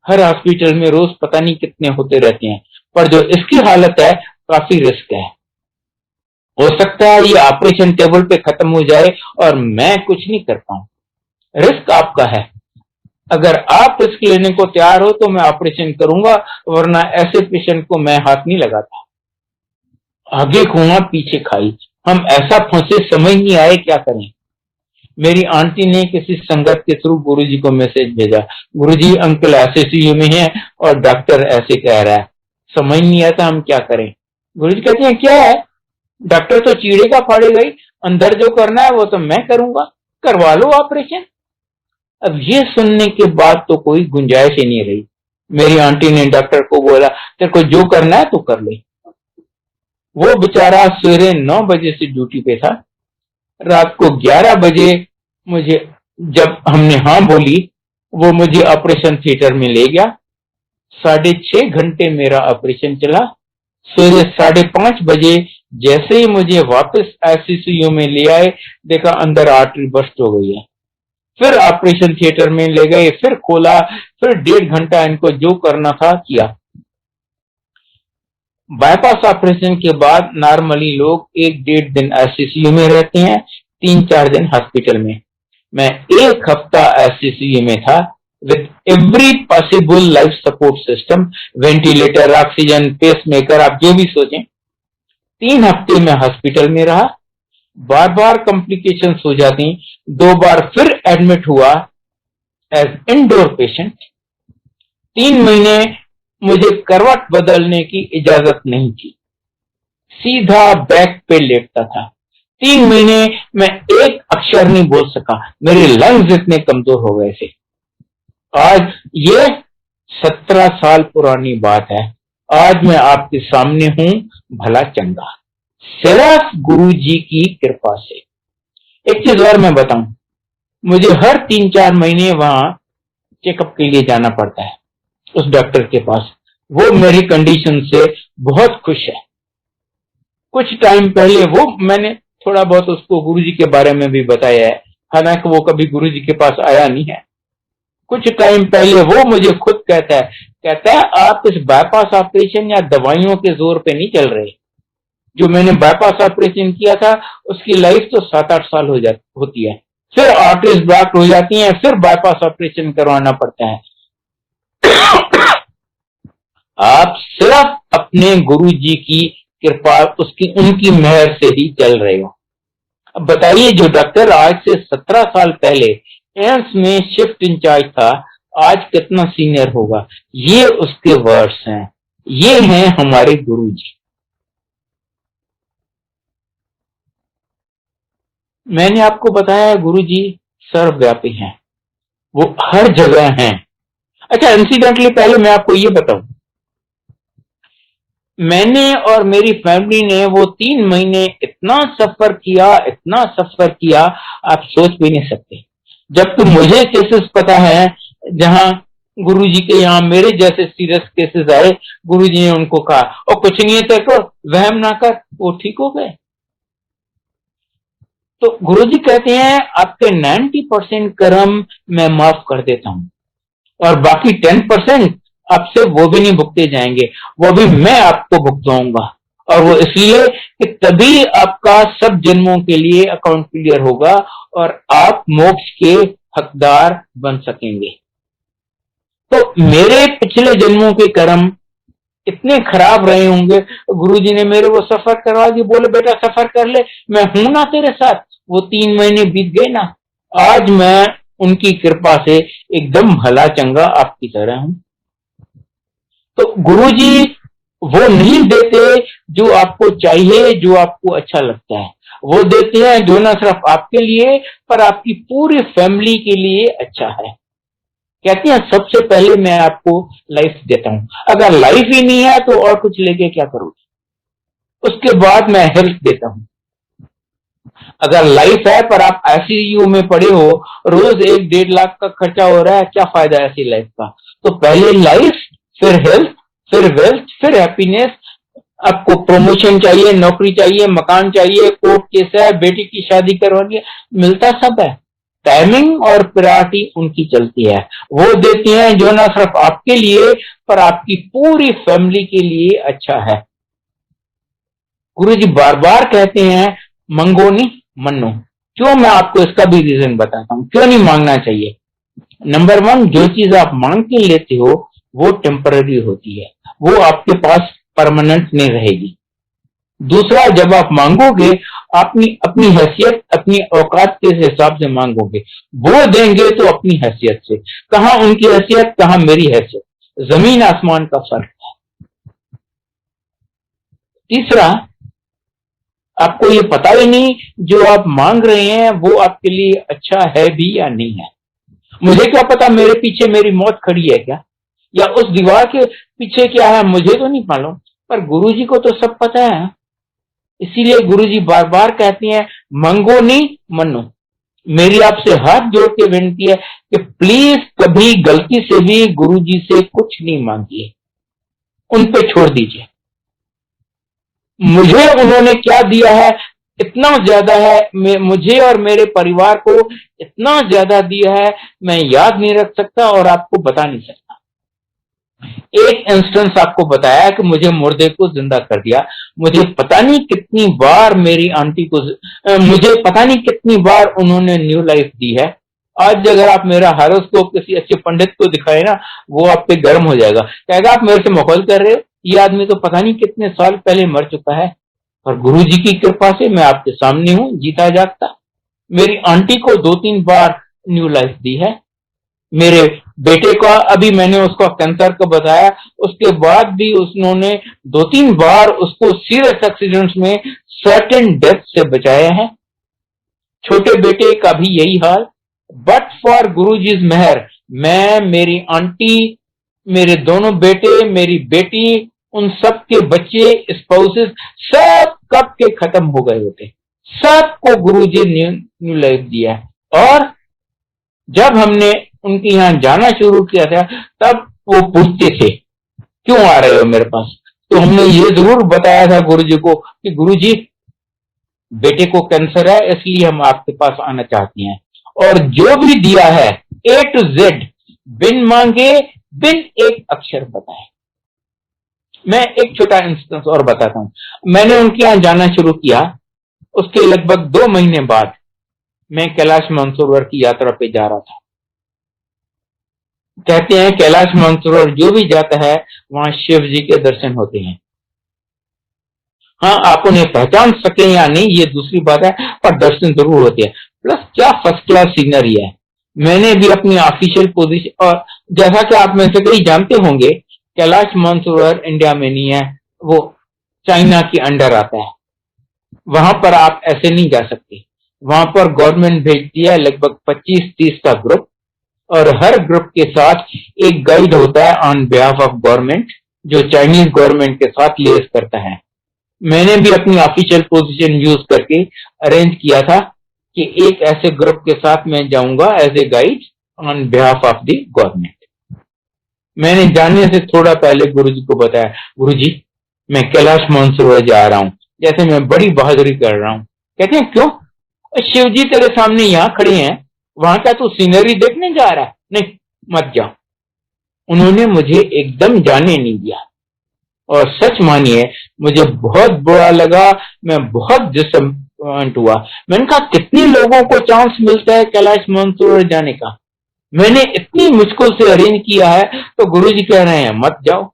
हर हॉस्पिटल में रोज पता नहीं कितने होते रहते हैं। पर जो इसकी हालत है काफी रिस्क है। हो सकता है ये ऑपरेशन टेबल पे खत्म हो जाए और मैं कुछ नहीं कर पाऊं। रिस्क आपका है। अगर आप रिस्क लेने को तैयार हो तो मैं ऑपरेशन करूंगा, वरना ऐसे पेशेंट को मैं हाथ नहीं लगाता। आगे कुआं पीछे खाई, हम ऐसा फंसे समझ नहीं आए क्या करें। मेरी आंटी ने किसी संगत के थ्रू गुरुजी को मैसेज भेजा, गुरुजी अंकल आईसीसीयू में है और डॉक्टर ऐसे कह रहा है, समझ नहीं आता हम क्या करें। गुरुजी कहते हैं क्या है, डॉक्टर तो चीड़ेगा फाड़ेगा ही, अंदर जो करना है वो तो मैं करूंगा, करवा लो ऑपरेशन। अब ये सुनने के बाद तो कोई गुंजाइश ही नहीं रही। मेरी आंटी ने डॉक्टर को बोला, तेरे को जो करना है तो कर ले। वो बेचारा सवेरे 9 बजे से ड्यूटी पे था, रात को 11 बजे मुझे, जब हमने हाँ बोली, वो मुझे ऑपरेशन थिएटर में ले गया। 6.5 घंटे मेरा ऑपरेशन चला। सवेरे 5:30 बजे जैसे ही मुझे वापस आईसीयू में ले आए, देखा अंदर आर्टरी बस्ट हो गई है। फिर ऑपरेशन थिएटर में ले गए, फिर खोला, फिर 1.5 घंटा इनको जो करना था किया। बाईपास ऑपरेशन के बाद नॉर्मली लोग 1-1.5 दिन आईसीयू में रहते हैं, 3-4 दिन हॉस्पिटल में। मैं 1 हफ्ता आईसीयू में था, with every possible life support system, ventilator, oxygen, pacemaker, आप जो भी सोचें। 3 हफ्ते में हॉस्पिटल में रहा, बार बार कॉम्प्लिकेशंस हो जाती, 2 बार फिर एडमिट हुआ एज इंडोर पेशेंट। 3 महीने मुझे करवट बदलने की इजाजत नहीं थी, सीधा बैक पे लेटता था। 3 महीने मैं एक अक्षर नहीं बोल सका, मेरे लंग्स इतने कमजोर हो गए थे। आज ये 17 साल पुरानी बात है। आज मैं आपके सामने हूं भला चंगा, सिर्फ गुरु जी की कृपा से। एक चीज और मैं बताऊं, मुझे हर 3-4 महीने वहां चेकअप के लिए जाना पड़ता है उस डॉक्टर के पास। वो मेरी कंडीशन से बहुत खुश है। कुछ टाइम पहले वो, मैंने थोड़ा बहुत उसको गुरुजी के बारे में भी बताया है, हालांकि वो कभी गुरुजी के पास आया नहीं है। कुछ टाइम पहले वो मुझे खुद कहता है आप इस बाईपास ऑपरेशन या दवाइयों के जोर पे नहीं चल रहे। जो मैंने बाईपास ऑपरेशन किया था उसकी लाइफ तो 7-8 साल होती है, फिर आर्टरीज ब्लॉक हो जाती हैं, फिर बाईपास ऑपरेशन करवाना पड़ता है। आप सिर्फ अपने गुरु जी की कृपा, उनकी मेहर से ही चल रहे हो। अब बताइए, जो डॉक्टर आज से 17 साल पहले एम्स में शिफ्ट इंचार्ज था, आज कितना सीनियर होगा। ये उसके वर्ड्स हैं, ये हैं हमारे गुरु जी। मैंने आपको बताया गुरु जी सर्वव्यापी हैं, वो हर जगह हैं। अच्छा, इंसिडेंटली पहले मैं आपको ये बताऊं, मैंने और मेरी फैमिली ने वो 3 महीने इतना सफर किया, आप सोच भी नहीं सकते। जबकि मुझे केसेस पता है जहां गुरुजी के यहाँ मेरे जैसे सीरियस केसेस आए, गुरुजी ने उनको कहा और कुछ नहीं है तेरे को, वहम ना कर, वो ठीक हो गए। तो गुरुजी कहते हैं आपके 90% कर्म मैं माफ कर देता हूं, और बाकी 10% आपसे वो भी नहीं भुगते जाएंगे, वो भी मैं आपको भुगताऊंगा। और वो इसलिए कि तभी आपका सब जन्मों के लिए अकाउंट क्लियर होगा और आप मोक्ष के हकदार बन सकेंगे। तो मेरे पिछले जन्मों के कर्म इतने खराब रहे होंगे, गुरुजी ने मेरे को सफर करवा दी, बोले बेटा सफर कर ले, मैं हूं ना तेरे साथ। वो 3 महीने बीत गए ना, आज मैं उनकी कृपा से एकदम भला चंगा आपकी तरह हूं। तो गुरुजी वो नहीं देते जो आपको चाहिए, जो आपको अच्छा लगता है, वो देते हैं जो ना सिर्फ आपके लिए पर आपकी पूरी फैमिली के लिए अच्छा है। कहते हैं सबसे पहले मैं आपको लाइफ देता हूं, अगर लाइफ ही नहीं है तो और कुछ लेके क्या करोगे। उसके बाद मैं हेल्थ देता हूं। अगर लाइफ है पर आप आईसीयू में पड़े हो, रोज 1-1.5 लाख का खर्चा हो रहा है, क्या फायदा ऐसी लाइफ का। तो पहले लाइफ, फिर हेल्थ, फिर वेल्थ, फिर हैप्पीनेस। आपको प्रमोशन चाहिए, नौकरी चाहिए, मकान चाहिए, कोर्ट केस है, बेटी की शादी करवानी है, मिलता सब है। टाइमिंग और प्रायोरिटी उनकी चलती है। वो देती हैं जो ना सिर्फ आपके लिए पर आपकी पूरी फैमिली के लिए अच्छा है। गुरुजी बार बार कहते हैं मंगो नहीं मनो। क्यों, मैं आपको इसका भी रीजन बताता हूं क्यों नहीं मांगना चाहिए। नंबर 1, जो चीज आप मांग के लेते हो वो टेम्पररी होती है, वो आपके पास परमानेंट नहीं रहेगी। दूसरा, जब आप मांगोगे अपनी हैसियत, अपनी औकात के हिसाब से मांगोगे, वो देंगे तो अपनी हैसियत से। कहां उनकी हैसियत, कहां मेरी हैसियत, जमीन आसमान का फर्क है। तीसरा, आपको ये पता ही नहीं जो आप मांग रहे हैं वो आपके लिए अच्छा है भी या नहीं है। मुझे क्या पता मेरे पीछे मेरी मौत खड़ी है क्या, या उस दीवार के पीछे क्या है, मुझे तो नहीं मालूम, पर गुरुजी को तो सब पता है। इसीलिए गुरुजी बार बार कहते हैं मंगो नहीं मनो। मेरी आपसे हाथ जोड़ के विनती है कि प्लीज कभी गलती से भी गुरुजी से कुछ नहीं मांगिए, उन पे छोड़ दीजिए। मुझे उन्होंने क्या दिया है इतना ज्यादा है, मुझे और मेरे परिवार को इतना ज्यादा दिया है, मैं याद नहीं रख सकता और आपको बता नहीं सकता। एक इंस्टेंस आपको बताया कि मुझे मुर्दे को जिंदा कर दिया। मुझे पता नहीं कितनी बार मेरी आंटी को मुझे पता नहीं कितनी बार उन्होंने न्यू लाइफ दी है। आज अगर आप मेरा हारोस्कोप किसी अच्छे पंडित को दिखाए ना, वो आप पे गर्म हो जाएगा, कहेगा आप मेरे से मखौल कर रहे हो, ये आदमी तो पता नहीं कितने साल पहले मर चुका है। और गुरुजी की कृपा से मैं आपके सामने हूं, जीता जागता। मेरी आंटी को 2-3 बार न्यू लाइफ दी है। मेरे बेटे का अभी मैंने उसको कैंसर का बताया, उसके बाद भी उन्होंने 2-3 बार उसको सीरियस एक्सीडेंट्स में सर्टेन डेथ से बचाया है। छोटे बेटे का भी यही हाल। बट फॉर गुरुजी's मेहर, मैं, मेरी आंटी, मेरे दोनों बेटे, मेरी बेटी, उन सब के बच्चे, स्पाउसेस, सब कब के खत्म हो गए होते। सबको गुरुजी ने न्यू लाइफ दिया है। और जब हमने उनके यहाँ जाना शुरू किया था तब वो पूछते थे क्यों आ रहे हो मेरे पास, तो हमने ये जरूर बताया था गुरुजी को कि गुरुजी बेटे को कैंसर है इसलिए हम आपके पास आना चाहते हैं। और जो भी दिया है A to Z, बिन मांगे, बिन एक अक्षर बताए। मैं एक छोटा इंस्टेंस और बताता हूं। मैंने उनके यहाँ जाना शुरू किया, उसके लगभग 2 महीने बाद मैं कैलाश मानसरोवर की यात्रा पे जा रहा था। कहते हैं कैलाश मानसरोवर जो भी जाता है वहां शिव जी के दर्शन होते हैं। हाँ, आप उन्हें पहचान सके या नहीं ये दूसरी बात है, पर दर्शन जरूर होते हैं। प्लस क्या फर्स्ट क्लास सीनरी है। मैंने भी अपनी ऑफिशियल पोजीशन, और जैसा कि आप में से कई जानते होंगे, कैलाश मानसरोवर इंडिया में नहीं है, वो चाइना के अंडर आता है। वहां पर आप ऐसे नहीं जा सकते। वहां पर गवर्नमेंट भेजती है लगभग 25-30 का ग्रुप, और हर ग्रुप के साथ एक गाइड होता है ऑन बिहाफ ऑफ गवर्नमेंट, जो चाइनीज गवर्नमेंट के साथ लिएज करता है। मैंने भी अपनी ऑफिशियल पोजीशन यूज करके अरेंज किया था कि एक ऐसे ग्रुप के साथ मैं जाऊंगा as a guide on behalf of the government. मैंने जाने से थोड़ा पहले गुरुजी को बताया, गुरुजी मैं कैलाश मानसरोवर जा रहा हूं, जैसे मैं बड़ी बहादुरी कर रहा हूं। कहते हैं क्यों? शिव जी तेरे सामने यहाँ खड़े हैं, वहां का तू सीनरी देखने जा रहा है? नहीं, मत जा। उन्होंने मुझे एकदम जाने नहीं दिया, और सच मानिए मुझे बहुत बुरा लगा, मैं बहुत डिसअपॉइंट हुआ। मैंने कहा कितने लोगों को चांस मिलता है कैलाश मानसरोवर जाने का, मैंने इतनी मुश्किल से अरेंज किया है, तो गुरुजी कह रहे हैं मत जाओ।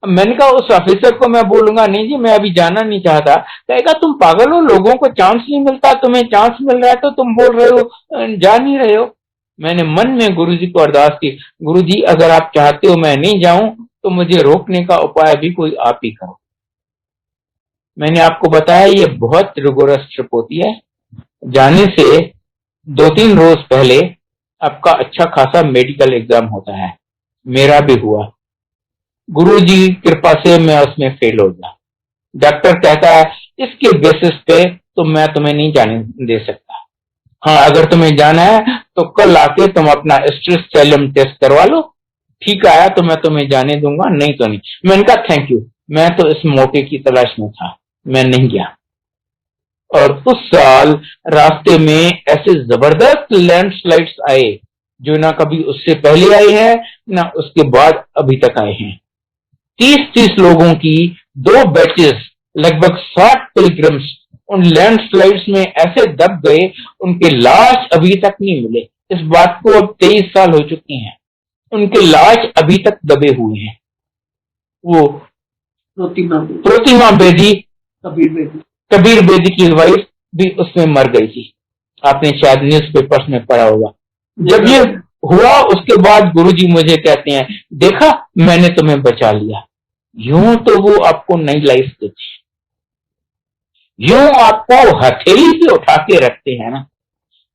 मैंने कहा उस ऑफिसर को मैं बोलूंगा नहीं जी मैं अभी जाना नहीं चाहता। कहेगा तुम पागल हो, लोगों को चांस नहीं मिलता, तुम्हें चांस मिल रहा है तो तुम बोल रहे हो जा नहीं रहे हो। मैंने मन में गुरुजी को अरदास की, गुरुजी अगर आप चाहते हो मैं नहीं जाऊं तो मुझे रोकने का उपाय भी कोई आप ही करो। मैंने आपको बताया ये बहुत रिगोरस ट्रिप होती है। जाने से 2-3 रोज पहले आपका अच्छा खासा मेडिकल एग्जाम होता है, मेरा भी हुआ। गुरुजी कृपा से मैं उसमें फेल हो गया। डॉक्टर कहता है इसके बेसिस पे तो मैं तुम्हें नहीं जाने दे सकता। हाँ, अगर तुम्हें जाना है तो कल आके तुम अपना स्ट्रेस सेलम टेस्ट करवा लो, ठीक आया तो मैं तुम्हें जाने दूंगा, नहीं तो नहीं। मैंने कहा थैंक यू, मैं तो इस मौके की तलाश में था, मैं नहीं गया। और उस साल रास्ते में ऐसे जबरदस्त लैंडस्लाइड्स आए जो ना कभी उससे पहले आए हैं ना उसके बाद अभी तक आए हैं। 30-30 लोगों की 2 बैचेस, लगभग 60 पिलग्रिम्स उन लैंडस्लाइड्स में ऐसे दब गए, उनके लाश अभी तक नहीं मिले। इस बात को अब 23 साल हो चुके हैं, उनके लाश अभी तक दबे हुए हैं। वो प्रतिमा बेदी, कबीर बेदी की वाइफ भी उसमें मर गई थी। आपने शायद न्यूज़पेपर्स में पढ़ा होगा। जब ये हुआ उसके बाद गुरुजी मुझे कहते हैं देखा मैंने तुम्हें बचा लिया। यूं तो वो आपको नई लाइफ देते हैं, यूं आपको हथेली से उठा के रखते हैं ना।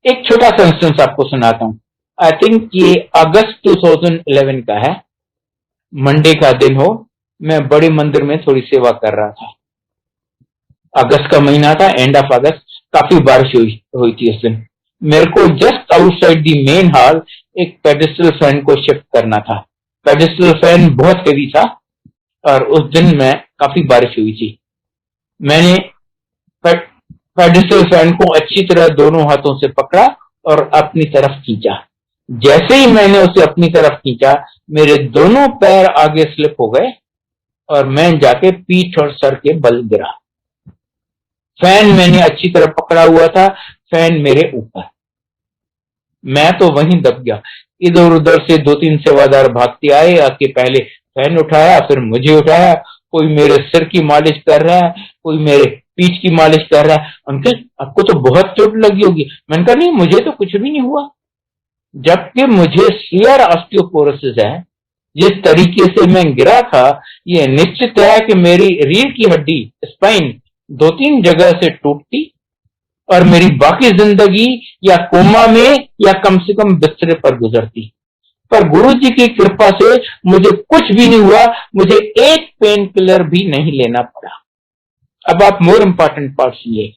एक छोटा सा इंस्टेंस आपको सुनाता हूँ। आई थिंक ये अगस्त 2011 का है, मंडे का दिन हो, मैं बड़े मंदिर में थोड़ी सेवा कर रहा था। अगस्त का महीना था, एंड ऑफ अगस्त, काफी बारिश हुई थी उस दिन। मेरे को just outside the main hall एक पेडिस्टल फैन को शिफ्ट करना था। पेडिस्टल फैन बहुत हेवी था और उस दिन में काफी बारिश हुई थी। मैंने पेडिस्टल फैन को अच्छी तरह दोनों हाथों से पकड़ा और अपनी तरफ खींचा। जैसे ही मैंने उसे अपनी तरफ खींचा, मेरे दोनों पैर आगे स्लिप हो गए और मैं जाके पीठ और सर के बल गिरा। फैन मैंने अच्छी तरह पकड़ा हुआ था, फैन मेरे ऊपर, मैं तो वहीं दब गया। इधर उधर से 2-3 सेवादार भागते आए, आके पहले फैन उठाया, फिर मुझे उठाया। कोई मेरे सिर की मालिश कर रहा है, कोई मेरे पीठ की मालिश कर रहा है। अंकल, आपको तो बहुत चोट लगी होगी। मैंने कहा नहीं, मुझे तो कुछ भी नहीं हुआ, जबकि मुझे सिवियर ऑस्टियोपोरोसिस है। जिस तरीके से मैं गिरा था, ये निश्चित है कि मेरी रीढ़ की हड्डी, स्पाइन, 2-3 जगह से टूटती और मेरी बाकी जिंदगी या कोमा में या कम से कम बिस्तरे पर गुजरती। पर गुरुजी की कृपा से मुझे कुछ भी नहीं हुआ, मुझे एक पेन किलर भी नहीं लेना पड़ा। अब आप मोर इंपॉर्टेंट पार्ट सुनिए।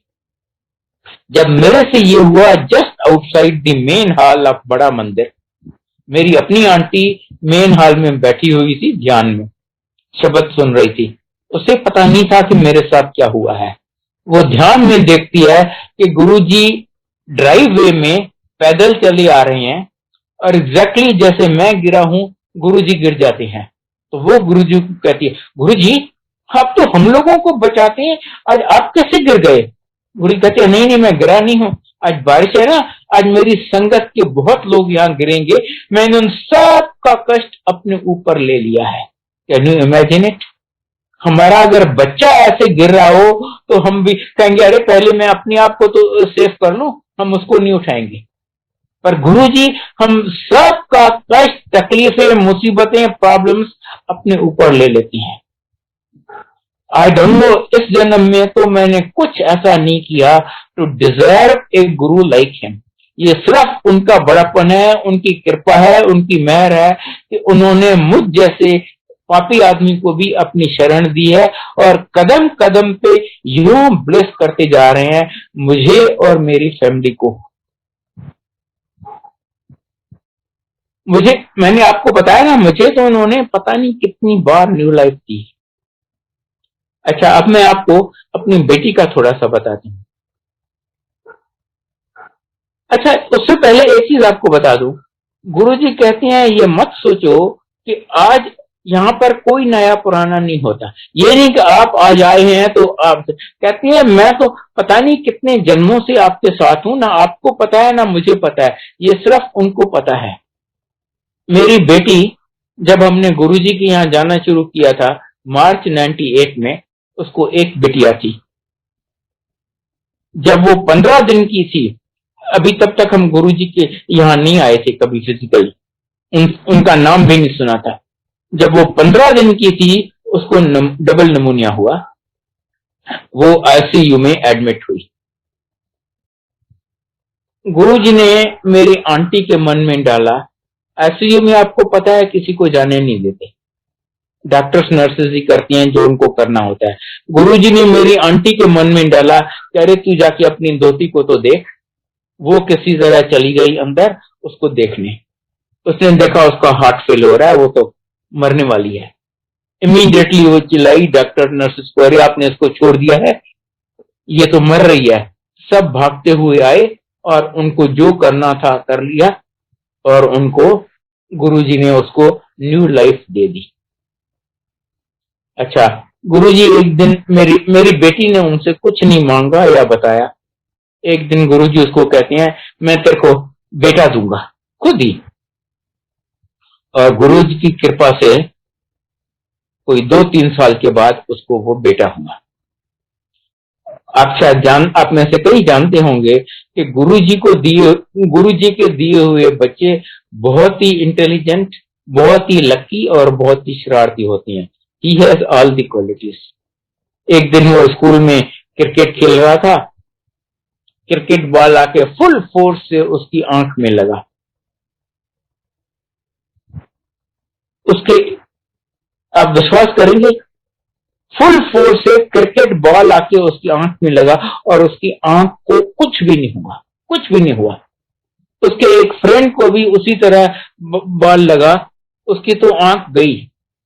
जब मेरे से ये हुआ, just outside the main hall of बड़ा मंदिर, मेरी अपनी आंटी मेन हॉल में बैठी हुई थी, ध्यान में शब्द सुन रही थी। उसे पता नहीं था कि मेरे साथ क्या हुआ है। वो ध्यान में देखती है कि गुरुजी ड्राइववे में पैदल चले आ रहे हैं और एग्जैक्टली जैसे मैं गिरा हूं, गुरुजी गिर जाते हैं। तो वो गुरुजी को कहती है, गुरुजी आप तो हम लोगों को बचाते हैं, आज आप कैसे गिर गए? गुरुजी कहते हैं, नहीं नहीं, मैं गिरा नहीं हूं, आज बारिश है ना, आज मेरी संगत के बहुत लोग यहाँ गिरेंगे, मैंने उन सब का कष्ट अपने ऊपर ले लिया है। Can you imagine it? हमारा अगर बच्चा ऐसे गिर रहा हो तो हम भी कहेंगे, अरे पहले मैं अपने आप को तो सेफ कर लूं, हम उसको नहीं उठाएंगे। पर गुरुजी हम सब का कष्ट, तकलीफें, मुसीबतें, प्रॉब्लम्स अपने ऊपर ले लेती हैं। आई डोंट नो, इस जन्म में तो मैंने कुछ ऐसा नहीं किया to deserve A Guru like him. ये सिर्फ उनका बड़ापन है, उनकी कृपा है, उनकी मेहर है कि उन्होंने मुझ जैसे पापी आदमी को भी अपनी शरण दी है और कदम कदम पे यूं ब्लेस करते जा रहे हैं मुझे और मेरी फैमिली को। मैंने आपको बताया ना, मुझे तो उन्होंने पता नहीं कितनी बार न्यू लाइफ दी। अच्छा, अब मैं आपको अपनी बेटी का थोड़ा सा बताती हूँ। अच्छा, उससे पहले एक चीज आपको बता दूं, गुरुजी कहते हैं ये मत सोचो कि आज यहाँ पर कोई नया पुराना नहीं होता। ये नहीं कि आप आज आए हैं तो आप, कहते हैं मैं तो पता नहीं कितने जन्मों से आपके साथ हूं, ना आपको पता है ना मुझे पता है, ये सिर्फ उनको पता है। मेरी बेटी, जब हमने गुरुजी के यहाँ जाना शुरू किया था मार्च 98 में, उसको एक बिटिया थी। जब वो 15 दिन की थी, अभी तब तक हम गुरुजी के यहाँ नहीं आए थे कभी फिजिकली, उनका नाम भी नहीं सुना था। जब वो 15 दिन की थी, उसको डबल निमोनिया हुआ, वो आईसीयू में एडमिट हुई। गुरुजी ने मेरी आंटी के मन में डाला, आईसीयू में आपको पता है किसी को जाने नहीं देते, डॉक्टर्स नर्सेज ही करती हैं जो उनको करना होता है। गुरुजी ने मेरी आंटी के मन में डाला, कह रहे तू जाके अपनी दोती को तो देख। वो किसी तरह चली गई अंदर उसको देखने। उसने देखा उसका हार्ट फेल हो रहा है, वो तो मरने वाली है। इमीडिएटली वो चिल्लाई डॉक्टर नर्सेस को, अरे आपने इसको छोड़ दिया है, ये तो मर रही है। सब भागते हुए आए और उनको जो करना था कर लिया और उनको गुरुजी ने उसको न्यू लाइफ दे दी। अच्छा, गुरुजी एक दिन मेरी बेटी ने उनसे कुछ नहीं मांगा या बताया। एक दिन गुरुजी उसको कहते हैं, मैं तेरे को बेटा दूंगा, खुद ही। और गुरुजी की कृपा से कोई 2-3 साल के बाद उसको वो बेटा हुआ। आप शायद आप में से कई जानते होंगे कि गुरुजी के दिए हुए बच्चे बहुत ही इंटेलिजेंट, बहुत ही लकी और बहुत ही शरारती होते हैं। He has all the qualities. एक दिन वो स्कूल में क्रिकेट खेल रहा था, क्रिकेट बॉल आके फुल फोर्स से उसकी आंख में लगा। उसके, आप विश्वास करेंगे, फुल फोर्स से क्रिकेट बॉल आके उसकी आंख में लगा और उसकी आंख को कुछ भी नहीं हुआ, कुछ भी नहीं हुआ। उसके एक फ्रेंड को भी उसी तरह बॉल लगा, उसकी तो आंख गई।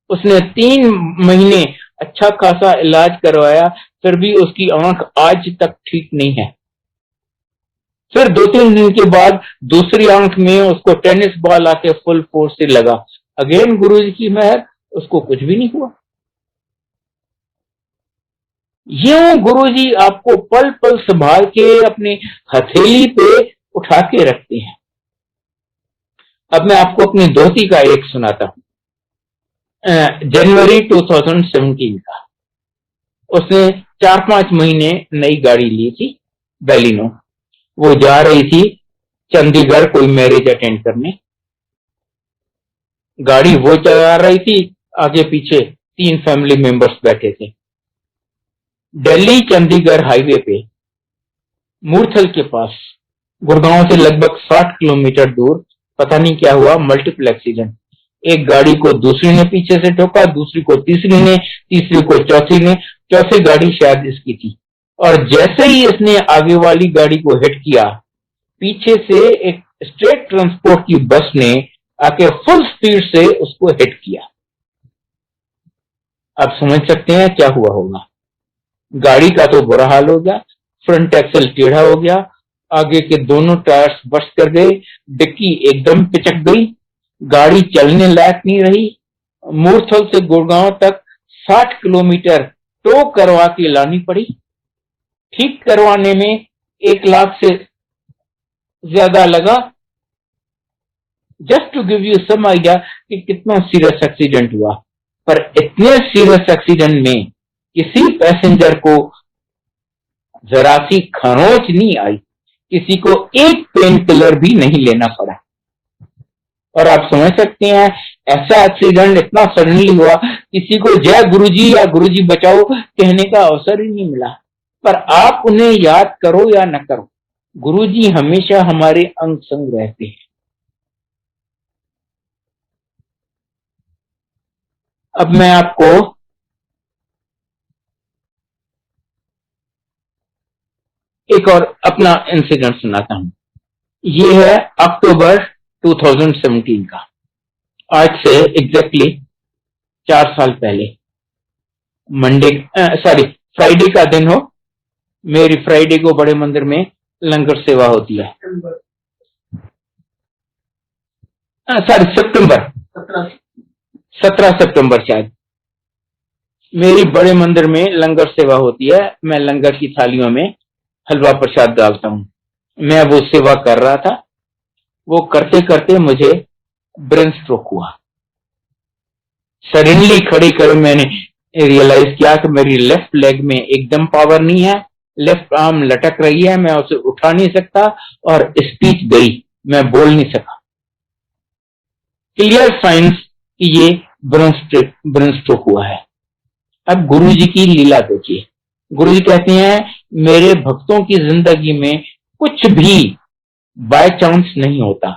उसने 3 महीने अच्छा खासा इलाज करवाया, फिर भी उसकी आंख आज तक ठीक नहीं है। फिर 2-3 दिन के बाद दूसरी आंख में उसको टेनिस बॉल आके फुल फोर्स से लगा। अगेन गुरुजी की मेहर, उसको कुछ भी नहीं हुआ। यूं गुरुजी आपको पल पल संभाल के अपनी हथेली पे उठा के रखते हैं। अब मैं आपको अपनी दोस्ती का एक सुनाता हूं। जनवरी 2017 का, उसने 4-5 महीने नई गाड़ी ली थी, बैलिनो। वो जा रही थी चंडीगढ़ कोई मैरिज अटेंड करने। गाड़ी वो चला रही थी, आगे पीछे 3 फैमिली मेंबर्स बैठे थे। दिल्ली चंडीगढ़ हाईवे पे मूर्थल के पास, गुड़गांव से लगभग 60 किलोमीटर दूर, पता नहीं क्या हुआ, मल्टीपल एक्सीडेंट। एक गाड़ी को दूसरी ने पीछे से ठोका, दूसरी को तीसरी ने, तीसरी को चौथी ने, चौथी गाड़ी शायद इसकी थी। और जैसे ही इसने आगे वाली गाड़ी को हिट किया, पीछे से एक स्टेट ट्रांसपोर्ट की बस ने आके फुल स्पीड से उसको हिट किया। आप समझ सकते हैं क्या हुआ होगा। गाड़ी का तो बुरा हाल हो गया, फ्रंट एक्सल टेढ़ा हो गया, आगे के दोनों टायर्स बस्ट कर गए, डिक्की एकदम पिचक गई, गाड़ी चलने लायक नहीं रही। मूर्थल से गुड़गांव तक 60 किलोमीटर टो करवा के लानी पड़ी। ठीक करवाने में 1 लाख से ज्यादा लगा। Just to give you some idea कि कितना सीरियस एक्सीडेंट हुआ। पर इतने सीरियस एक्सीडेंट में किसी पैसेंजर को जरा सी खरोंच नहीं आई, किसी को एक पेन किलर भी नहीं लेना पड़ा। और आप समझ सकते हैं, ऐसा एक्सीडेंट इतना सडनली हुआ, किसी को जय गुरुजी या गुरुजी बचाओ कहने का अवसर ही नहीं मिला। पर आप उन्हें याद करो या न करो, गुरुजी हमेशा हमारे अंग संग रहते हैं। अब मैं आपको एक और अपना इंसिडेंट सुनाता हूं। ये है अक्टूबर 2017 का, आज से एग्जैक्टली 4 साल पहले। फ्राइडे का दिन हो। मेरी फ्राइडे को बड़े मंदिर में लंगर सेवा होती है। सितंबर 17 सितंबर शायद मेरी बड़े मंदिर में लंगर सेवा होती है। मैं लंगर की थालियों में हलवा प्रसाद डालता हूँ। मैं वो सेवा कर रहा था। वो करते करते मुझे ब्रेन स्ट्रोक हुआ। सडनली खड़ी कर मैंने रियलाइज किया कि मेरी लेफ्ट लेग में एकदम पावर नहीं है, लेफ्ट आर्म लटक रही है, मैं उसे उठा नहीं सकता और स्पीच गई, मैं बोल नहीं सका। क्लियर साइंस कि ये ब्रेन स्ट्रोक हुआ है। अब गुरुजी की लीला देखिए। गुरुजी कहते हैं, मेरे भक्तों की जिंदगी में कुछ भी बाय चांस नहीं होता,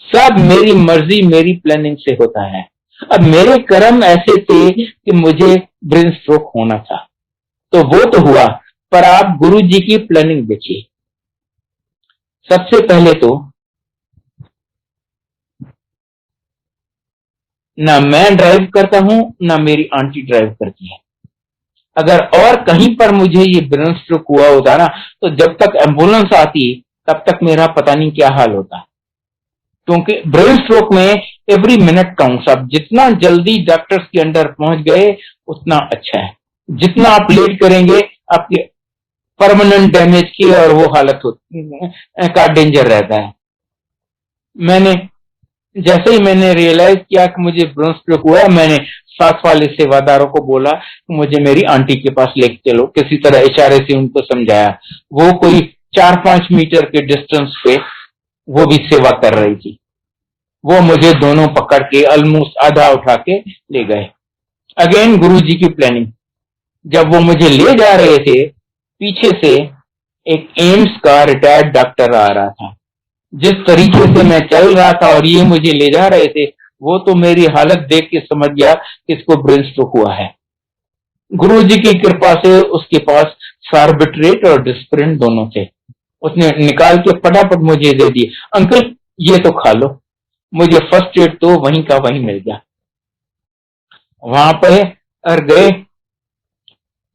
सब मेरी मर्जी मेरी प्लानिंग से होता है। अब मेरे कर्म ऐसे थे कि मुझे ब्रेन स्ट्रोक होना था, तो वो तो हुआ, पर आप गुरुजी की प्लानिंग देखिए। सबसे पहले तो ना मैं ड्राइव करता हूं, ना मेरी आंटी ड्राइव करती है। अगर और कहीं पर मुझे ये ब्रेन स्ट्रोक हुआ होता ना, तो जब तक एम्बुलेंस आती तब तक मेरा पता नहीं क्या हाल होता। क्योंकि ब्रेन स्ट्रोक में एवरी मिनट काउंट्स। आप जितना जल्दी डॉक्टर्स के अंडर पहुंच गए उतना अच्छा है। जितना आप लेट करेंगे आपके परमानेंट डैमेज की और वो हालत का डेंजर रहता है। जैसे ही मैंने रियलाइज किया कि मुझे ब्रेन स्ट्रोक हुआ, मैंने साथ वाले सेवादारों को बोला कि मुझे मेरी आंटी के पास लेके चलो। किसी तरह इशारे से उनको समझाया। वो कोई 4-5 मीटर के डिस्टेंस पे वो भी सेवा कर रही थी। वो मुझे दोनों पकड़ के ऑलमोस्ट आधा उठा के ले गए। अगेन गुरुजी की प्लानिंग। जब वो मुझे ले जा रहे थे, पीछे से एक एम्स का रिटायर्ड डॉक्टर आ रहा था। जिस तरीके से मैं चल रहा था और ये मुझे ले जा रहे थे, वो तो मेरी हालत देख के समझ गया कि इसको ब्रेन स्ट्रोक हुआ है। गुरुजी की कृपा से उसके पास सार्बिट्रेट और डिस्प्रिन दोनों थे। उसने निकाल के फटाफट मुझे दे दिए। अंकल ये तो खा लो। मुझे फर्स्ट एड तो वहीं का वहीं मिल गया। वहां पे और गए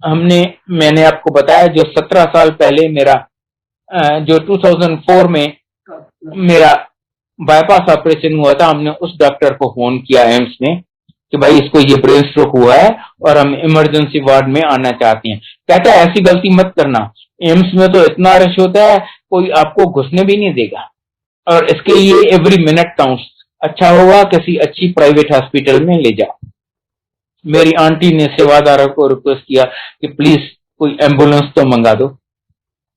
मैंने आपको बताया जो 17 साल पहले मेरा जो 2004 में मेरा बाईपास ऑपरेशन हुआ था, हमने उस डॉक्टर को फोन किया एम्स में कि भाई इसको ये ब्रेन स्ट्रोक हुआ है और हम इमरजेंसी वार्ड में आना चाहते हैं। कहता है ऐसी गलती मत करना, एम्स में तो इतना रश होता है कोई आपको घुसने भी नहीं देगा और इसके लिए एवरी मिनट काउंट्स। अच्छा होगा किसी अच्छी प्राइवेट हॉस्पिटल में ले जाओ। मेरी आंटी ने सेवादारों को रिक्वेस्ट किया कि प्लीज कोई एम्बुलेंस तो मंगा दो।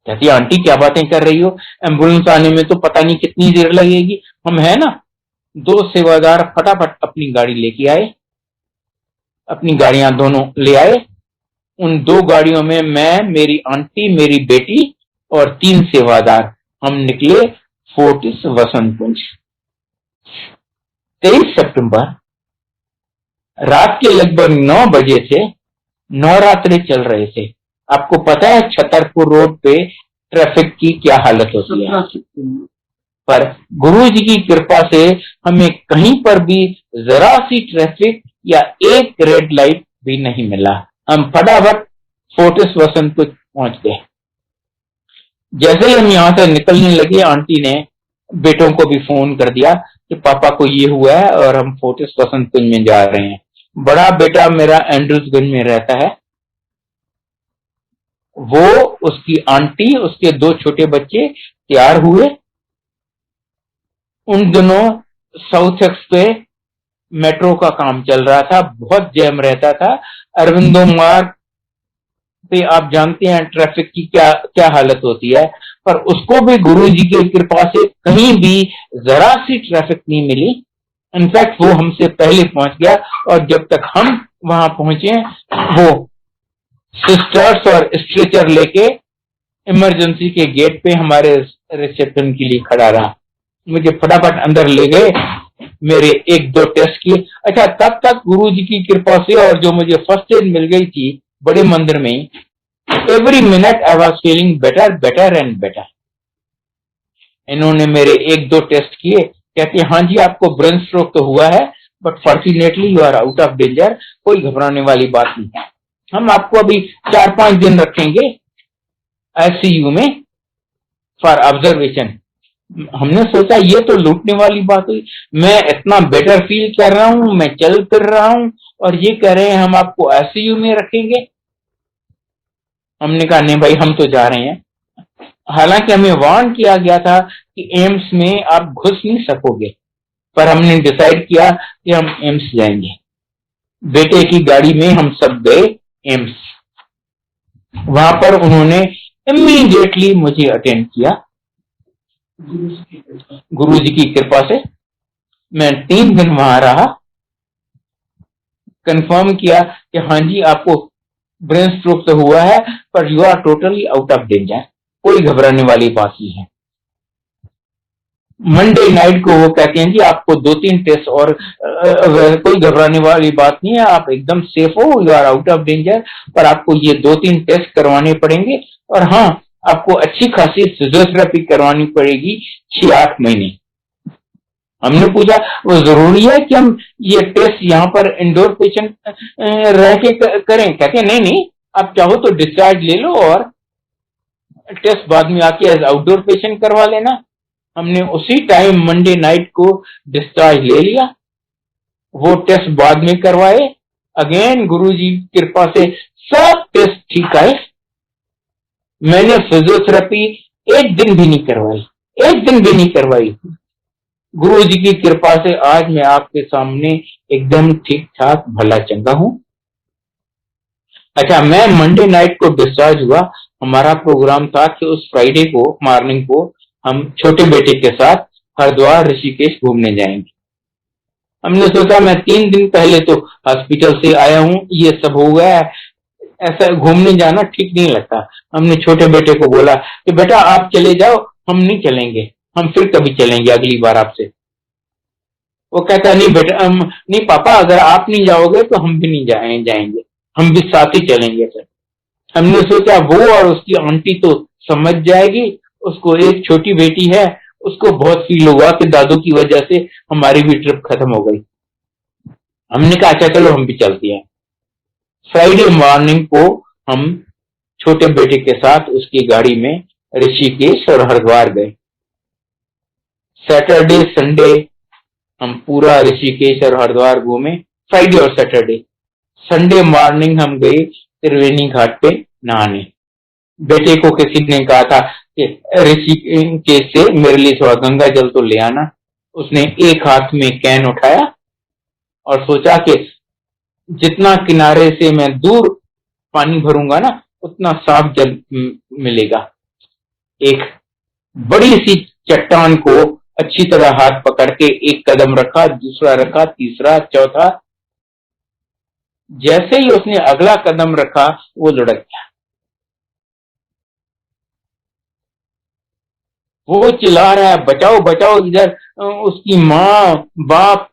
कहती आंटी क्या बातें कर रही हो, एम्बुलेंस आने में तो पता नहीं कितनी देर लगेगी। हम है ना। 2 सेवादार फटाफट अपनी गाड़ी लेके आए, अपनी गाड़ियां दोनों ले आए। उन 2 गाड़ियों में मैं, मेरी आंटी, मेरी बेटी और 3 सेवादार हम निकले फोर्टिस वसंत कुंज। 23 सितंबर रात के लगभग 9 बजे से नवरात्रे चल रहे थे। आपको पता है छतरपुर रोड पे ट्रैफिक की क्या हालत होती है, पर गुरु जी की कृपा से हमें कहीं पर भी जरा सी ट्रैफिक या एक रेड लाइट भी नहीं मिला। हम फटाफट फोर्टिस वसंत कुंज पहुंच गए। जैसे ही हम यहां से निकलने लगे, आंटी ने बेटों को भी फोन कर दिया कि पापा को ये हुआ है और हम फोर्टिस वसंत कुंज में जा रहे हैं। बड़ा बेटा मेरा एंड्रूजगंज में रहता है, वो, उसकी आंटी, उसके 2 छोटे बच्चे तैयार हुए। उन दिनों साउथ एक्स पे मेट्रो का काम चल रहा था, बहुत जैम रहता था। अरविंदो मार्ग पे आप जानते हैं ट्रैफिक की क्या क्या हालत होती है, पर उसको भी गुरु जी की कृपा से कहीं भी जरा सी ट्रैफिक नहीं मिली। इनफैक्ट वो हमसे पहले पहुंच गया और जब तक हम वहां पहुंचे वो सिस्टर्स और स्ट्रेचर लेके इमरजेंसी के गेट पे हमारे रिसेप्शन के लिए खड़ा रहा। मुझे फटाफट अंदर ले गए, मेरे 1-2 टेस्ट किए। अच्छा, तब तक गुरु जी की कृपा से और जो मुझे फर्स्ट एड मिल गई थी बड़े मंदिर में, every minute I was feeling better better and better. इन्होंने मेरे 1-2 टेस्ट किए, कहते हाँ जी आपको ब्रेन स्ट्रोक तो हुआ है but fortunately you are out of danger, कोई घबराने वाली बात नहीं है। हम आपको अभी 4-5 दिन रखेंगे आईसीयू में फॉर ऑब्जर्वेशन। हमने सोचा ये तो लूटने वाली बात हुई, मैं इतना बेटर फील कर रहा हूं, मैं चल फिर रहा हूं और ये कह रहे हैं हम आपको आईसीयू में रखेंगे। हमने कहा नहीं भाई हम तो जा रहे हैं। हालांकि हमें वार्न किया गया था कि एम्स में आप घुस नहीं सकोगे, पर हमने डिसाइड किया कि हम एम्स जाएंगे। बेटे की गाड़ी में हम सब गए एम्स। वहां पर उन्होंने इमीडिएटली मुझे अटेंड किया। गुरु जी की कृपा से मैं 3 दिन वहां रहा, कंफर्म किया कि हाँ जी आपको ब्रेन स्ट्रोक तो हुआ है पर you are totally out of danger, कोई घबराने वाली बात नहीं है। मंडे नाइट को वो कहते हैं जी आपको 2-3 टेस्ट और कोई घबराने वाली बात नहीं है, आप एकदम सेफ हो, you are out of danger, पर आपको ये 2-3 टेस्ट करवाने पड़ेंगे और हाँ आपको अच्छी खासी फिजियोथेरेपी करवानी पड़ेगी 6-8 महीने। हमने पूछा वो जरूरी है कि हम ये टेस्ट यहाँ पर इंडोर पेशेंट रह के करें? कहते हैं नहीं नहीं, आप चाहो तो डिस्चार्ज ले लो और टेस्ट बाद में आके एज आउटडोर पेशेंट करवा लेना। हमने उसी टाइम मंडे नाइट को डिस्चार्ज ले लिया, वो टेस्ट बाद में करवाए। अगेन गुरुजी की कृपा से सब टेस्ट ठीक आए। मैंने फिजियोथेरेपी 1 दिन भी नहीं करवाई, 1 दिन भी नहीं करवाई। गुरु जी की कृपा से आज मैं आपके सामने एकदम ठीक ठाक भला चंगा हूं। अच्छा, मैं मंडे नाइट को डिस्चार्ज हुआ। हमारा प्रोग्राम था कि उस फ्राइडे को मॉर्निंग को हम छोटे बेटे के साथ हरिद्वार ऋषिकेश घूमने जाएंगे। हमने सोचा मैं 3 दिन पहले तो हॉस्पिटल से आया हूँ, ये सब हो गया है, ऐसा घूमने जाना ठीक नहीं लगता। हमने छोटे बेटे को बोला कि बेटा आप चले जाओ, हम नहीं चलेंगे, हम फिर कभी चलेंगे अगली बार आपसे। वो कहता नहीं बेटा, हम नहीं पापा, अगर आप नहीं जाओगे तो हम भी नहीं जाएंगे, हम भी साथ ही चलेंगे सर। हमने सोचा वो और उसकी आंटी तो समझ जाएगी, उसको एक छोटी बेटी है, उसको बहुत फील हुआ कि दादू की वजह से हमारी भी ट्रिप खत्म हो गई। हमने कहा अच्छा चलो हम भी चलते हैं। फ्राइडे मॉर्निंग को हम छोटे बेटे के साथ उसकी गाड़ी में ऋषिकेश और हरिद्वार गए। सैटरडे संडे हम पूरा ऋषिकेश और हरिद्वार घूमे, फ्राइडे और सैटरडे। संडे मॉर्निंग हम गए त्रिवेणी घाट पे नहाने। बेटे को किसी ने कहा था कि ऋषिकेश से मेरे लिए थोड़ा गंगा जल तो ले आना। उसने एक हाथ में कैन उठाया और सोचा कि जितना किनारे से मैं दूर पानी भरूंगा ना, उतना साफ जल मिलेगा। एक बड़ी सी चट्टान को अच्छी तरह हाथ पकड़ के एक कदम रखा, दूसरा रखा, तीसरा, चौथा। जैसे ही उसने अगला कदम रखा वो लुढ़क गया। वो चिल्ला रहा है बचाओ बचाओ, इधर उसकी माँ, बाप,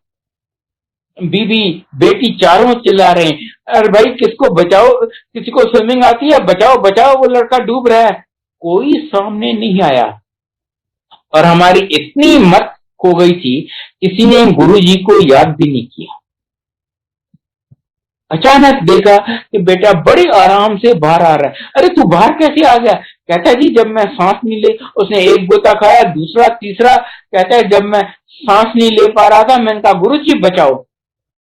बीबी, बेटी चारों चिल्ला रहे हैं, अरे भाई किसको बचाओ, किसी को स्विमिंग आती है, बचाओ बचाओ, वो लड़का डूब रहा है। कोई सामने नहीं आया और हमारी इतनी हिम्मत खो गई थी, किसी ने गुरुजी को याद भी नहीं किया। अचानक देखा कि बेटा बड़े आराम से बाहर आ रहा है। अरे तू बाहर कैसे आ गया? कहता है जी जब मैं सांस नहीं ले, उसने एक गोता खाया, दूसरा, तीसरा। कहता है जब मैं सांस नहीं ले पा रहा था, मैंने कहा गुरुजी बचाओ,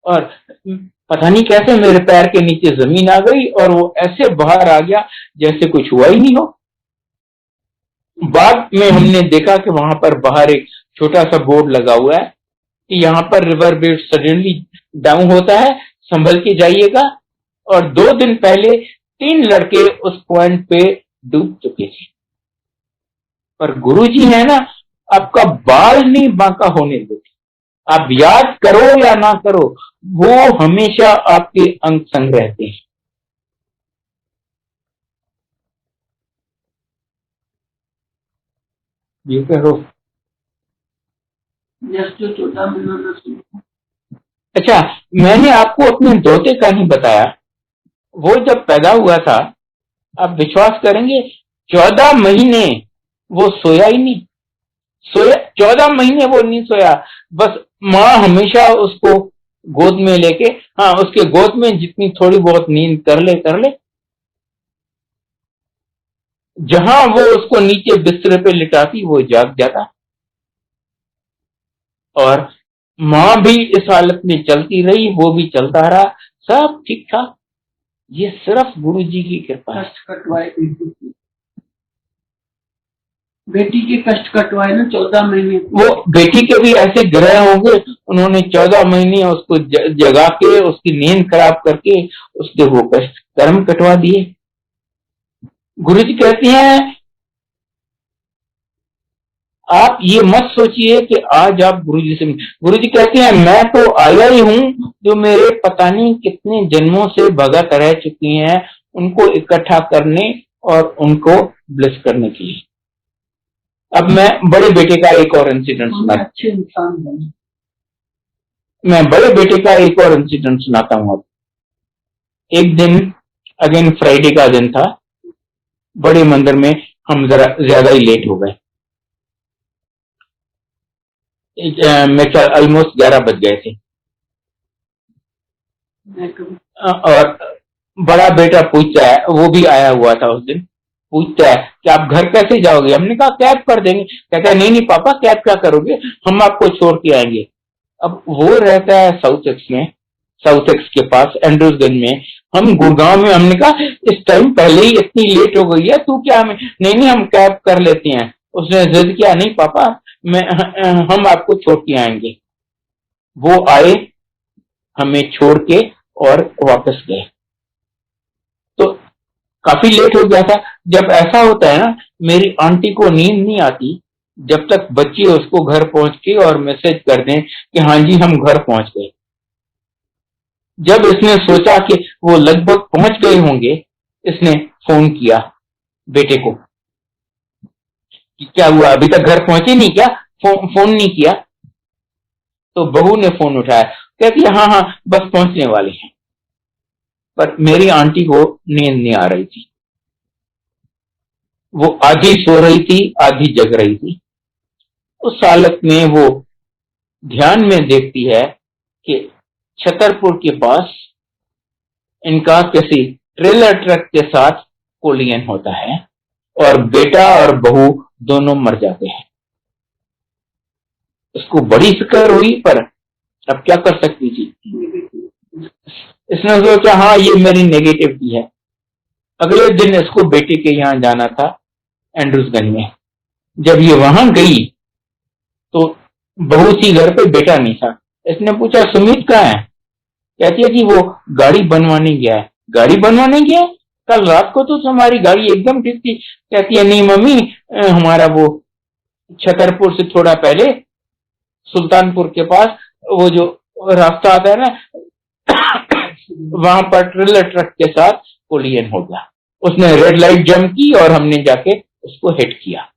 और पता नहीं कैसे मेरे पैर के नीचे जमीन आ गई और वो ऐसे बाहर आ गया जैसे कुछ हुआ ही नहीं हो। बाद में हमने देखा कि वहां पर बाहर एक छोटा सा बोर्ड लगा हुआ है कि यहाँ पर रिवर बेड सडनली डाउन होता है, संभल के जाइएगा। और 2 दिन पहले 3 लड़के उस पॉइंट पे डूब चुके थे। पर गुरुजी है ना, आपका बाल नहीं बांका होने देते। आप याद करो या ना करो, वो हमेशा आपके अंग संग रहते हैं। ये करो जो 14 महीनों में सुना। अच्छा, मैंने आपको अपने दोते का नहीं बताया। वो जब पैदा हुआ था, आप विश्वास करेंगे 14 महीने वो सोया ही नहीं। 14 महीने वो नहीं सोया। बस माँ हमेशा उसको गोद में लेके, हाँ उसके गोद में जितनी थोड़ी बहुत नींद कर ले, जहां वो उसको नीचे बिस्तर पे लिटाती वो जाग जाता। और माँ भी इस हालत में चलती रही, वो भी चलता रहा, सब ठीक था। ये सिर्फ गुरु जी की कृपा है। कष्ट कटवाए बेटी के कष्ट कटवाए ना 14 महीने। वो बेटी के भी ऐसे ग्रह होंगे, उन्होंने 14 महीने उसको जगा के उसकी नींद खराब करके उसके वो कष्ट कर्म कटवा दिए। गुरु जी कहते हैं आप ये मत सोचिए कि आज आप गुरु जी से, गुरु जी कहते हैं मैं तो आया ही हूँ जो मेरे पता नहीं कितने जन्मों से भगत रह चुकी हैं, उनको इकट्ठा करने और उनको ब्लेस करने के लिए। अब मैं बड़े बेटे का एक और इंसिडेंट सुनाता, अच्छे इंसान बने। मैं बड़े बेटे का एक और इंसिडेंट सुनाता हूँ। अब एक दिन, अगेन फ्राइडे का दिन था, बड़े मंदिर में हम जरा ज्यादा ही लेट हो गए। मेरे ऑलमोस्ट 11 बज गए थे। और बड़ा बेटा पूछता है, वो भी आया हुआ था उस दिन, पूछता है कि आप घर कैसे जाओगे? हमने कहा कैब कर देंगे। कहता है नहीं पापा कैब क्या करोगे, हम आपको छोड़ के आएंगे। अब वो रहता है साउथ एक्स में, साउथ एक्स के पास एंड्रूजगंज में, हम गुड़गांव में। हमने कहा इस टाइम पहले ही इतनी लेट हो गई है, तू क्या हमें, नहीं हम कैब कर लेते हैं। उसने जिद किया नहीं पापा हम आपको छोड़ के आएंगे। वो आए, हमें छोड़ के और वापस गए। तो काफी लेट हो गया था। जब ऐसा होता है ना, मेरी आंटी को नींद नहीं आती, जब तक बच्ची उसको घर पहुंच के और मैसेज कर दें कि हाँ जी हम घर पहुंच गए। जब इसने सोचा कि वो लगभग पहुंच गए होंगे, इसने फोन किया बेटे को कि क्या हुआ, अभी तक घर पहुंचे नहीं क्या, फोन नहीं किया। तो बहू ने फोन उठाया, कहती है हाँ हाँ बस पहुंचने वाले हैं। पर मेरी आंटी को नींद नहीं आ रही थी, वो आधी सो रही थी आधी जग रही थी। उस हालत में वो ध्यान में देखती है कि छतरपुर के पास इनका किसी ट्रेलर ट्रक के साथ कोलिजन होता है और बेटा और बहू दोनों मर जाते हैं। उसको बड़ी फिक्र हुई, पर अब क्या कर सकती थी। इसने सोचा हाँ ये मेरी नेगेटिविटी है। अगले दिन इसको बेटे के यहाँ जाना था एंड्रूसगंज में। जब ये वहां गई तो बहू थी घर पे, बेटा नहीं था। इसने पूछा सुमित कहाँ है? कहती है कि वो गाड़ी बनवाने गया है। गाड़ी बनवाने गया? कल रात को तो तुम्हारी गाड़ी एकदम ठीक थी। कहती है नहीं मम्मी, हमारा वो छतरपुर से थोड़ा पहले सुल्तानपुर के पास वो जो रास्ता आता है ना, वहां पर ट्रेलर ट्रक के साथ कोलिजन हो गया। उसने रेड लाइट जंप की और हमने जाके उसको हिट किया।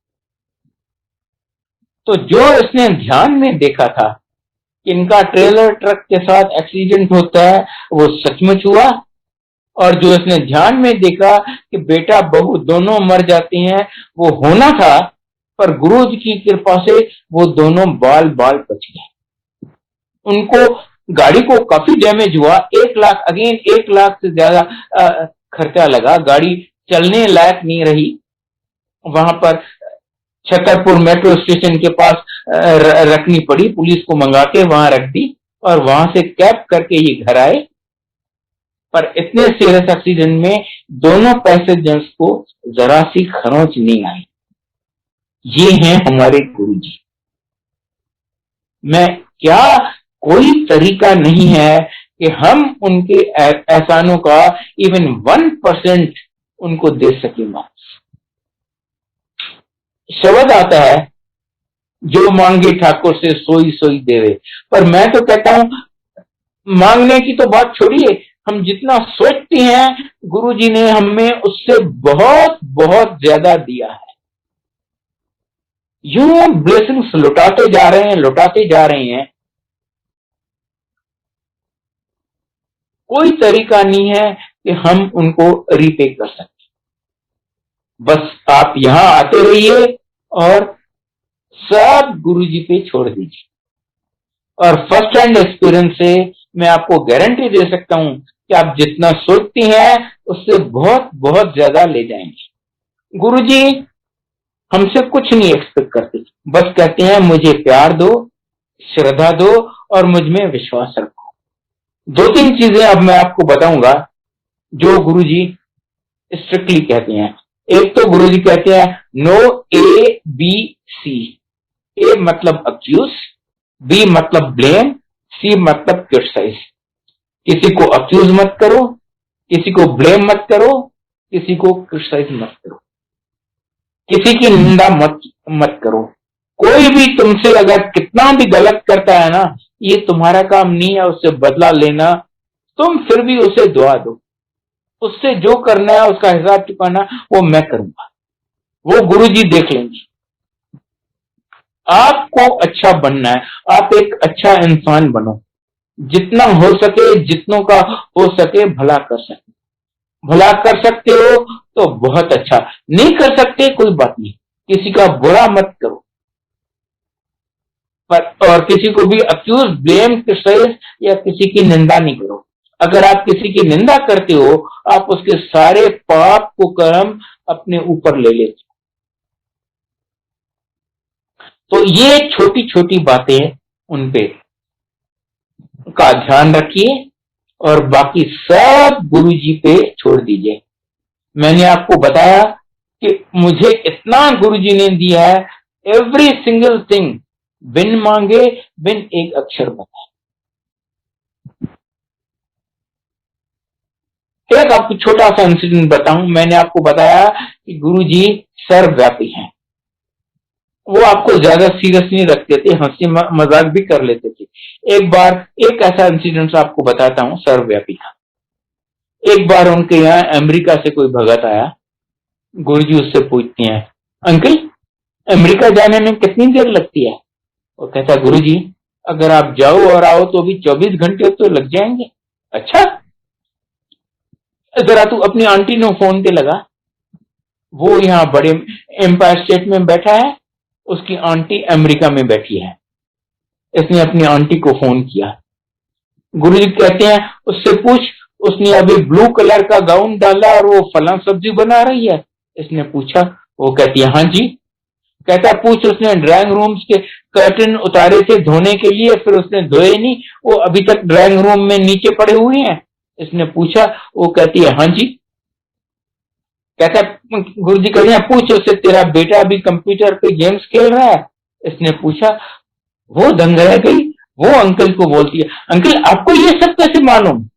तो जो इसने ध्यान में देखा था कि इनका ट्रेलर ट्रक के साथ एक्सीडेंट होता है, वो सचमुच हुआ। और जो इसने ध्यान में देखा कि बेटा बहू दोनों मर जाते हैं, वो होना था। पर गुरु जी की कृपा से वो दोनों बाल बाल बच गए। उनको गाड़ी को काफी डैमेज हुआ, 1 लाख से ज्यादा खर्चा लगा। गाड़ी चलने लायक नहीं रही। वहां पर छतरपुर मेट्रो स्टेशन के पास रखनी पड़ी, पुलिस को मंगा के वहां रख दी और वहां से कैब करके ये घर आए। पर इतने सीरियस एक्सीडेंट में दोनों पैसेंजर्स को जरा सी खरोंच नहीं आई। ये हैं हमारे गुरुजी। मैं क्या, कोई तरीका नहीं है कि हम उनके एहसानों का इवन 1% उनको दे सके। शब्द आता है जो मांगे ठाकुर से सोई सोई देवे। पर मैं तो कहता हूं मांगने की तो बात छोड़िए, हम जितना सोचते हैं गुरुजी ने हमें उससे बहुत बहुत ज्यादा दिया है। यूं ब्लेसिंग्स लुटाते जा रहे हैं, लुटाते जा रहे हैं। कोई तरीका नहीं है कि हम उनको रीपे कर सकें। बस आप यहां आते रहिए और सब गुरुजी पे छोड़ दीजिए। और फर्स्ट हैंड एक्सपीरियंस से मैं आपको गारंटी दे सकता हूं कि आप जितना सोचती हैं उससे बहुत बहुत ज्यादा ले जाएंगे। गुरुजी हमसे कुछ नहीं एक्सपेक्ट करते, बस कहते हैं मुझे प्यार दो, श्रद्धा दो और मुझ में विश्वास रखो। 2-3 चीजें अब मैं आपको बताऊंगा जो गुरुजी स्ट्रिक्टली कहते हैं। एक तो गुरुजी कहते हैं नो ABC। ए मतलब अक्यूज, बी मतलब ब्लेम, सी मतलब क्रिटिसाइज। किसी को अक्यूज मत करो, किसी को ब्लेम मत करो, किसी को क्रिटिसाइज मत करो, किसी की निंदा मत करो। कोई भी तुमसे अगर कितना भी गलत करता है ना, ये तुम्हारा काम नहीं है उससे बदला लेना। तुम फिर भी उसे दुआ दो, उससे जो करना है उसका हिसाब चुकाना वो मैं करूंगा, वो गुरुजी देख लेंगे। आपको अच्छा बनना है, आप एक अच्छा इंसान बनो। जितना हो सके, जितनों का हो सके भला कर सके। भला कर सकते हो तो बहुत अच्छा, नहीं कर सकते कोई बात नहीं, किसी का बुरा मत करो। पर और किसी को भी अक्यूज, ब्लेम, क्रिटिसाइज या किसी की निंदा नहीं करो। अगर आप किसी की निंदा करते हो, आप उसके सारे पाप को कर्म अपने ऊपर ले लेते हो। तो ये छोटी छोटी बातें उनपे का ध्यान रखिए और बाकी सब गुरुजी पे छोड़ दीजिए। मैंने आपको बताया कि मुझे इतना गुरुजी ने दिया है, एवरी सिंगल थिंग बिन मांगे, बिन एक अक्षर बताए। एक आपको छोटा सा इंसिडेंट बताऊं। मैंने आपको बताया कि गुरुजी सर्वव्यापी हैं। वो आपको ज्यादा सीरियस नहीं रखते थे, हंसी मजाक भी कर लेते थे। एक बार एक ऐसा इंसिडेंट आपको बताता हूँ सर्वव्यापी का। एक बार उनके यहाँ अमेरिका से कोई भगत आया, गुरुजी उससे पूछते हैं, अंकल अमेरिका जाने में कितनी देर लगती है? वो कहता गुरुजी अगर आप जाओ और आओ तो भी 24 घंटे तो लग जाएंगे। अच्छा, जरा तू अपनी आंटी ने फोन पे लगा, वो यहाँ बड़े एम्पायर स्टेट में बैठा है, उसकी आंटी अमेरिका में बैठी है। इसने अपनी आंटी को फोन किया। गुरुजी कहते हैं उससे पूछ, उसने अभी ब्लू कलर का गाउन डाला और वो फला सब्जी बना रही है? इसने पूछा। वो कहती है हाँ जी। कहता पूछ उसने ड्राइंग रूम्स के कर्टन उतारे थे धोने के लिए, फिर उसने धोए नहीं, वो अभी तक ड्राइंग रूम में नीचे पड़े हुए हैं? इसने पूछा। वो कहती है हाँ जी। कहता गुरुजी कहते हैं पूछ उससे तेरा बेटा अभी कंप्यूटर पे गेम्स खेल रहा है? इसने पूछा। वो दंग रह गई, वो अंकल को बोलती है अंकल आपको ये सब कैसे मालूम?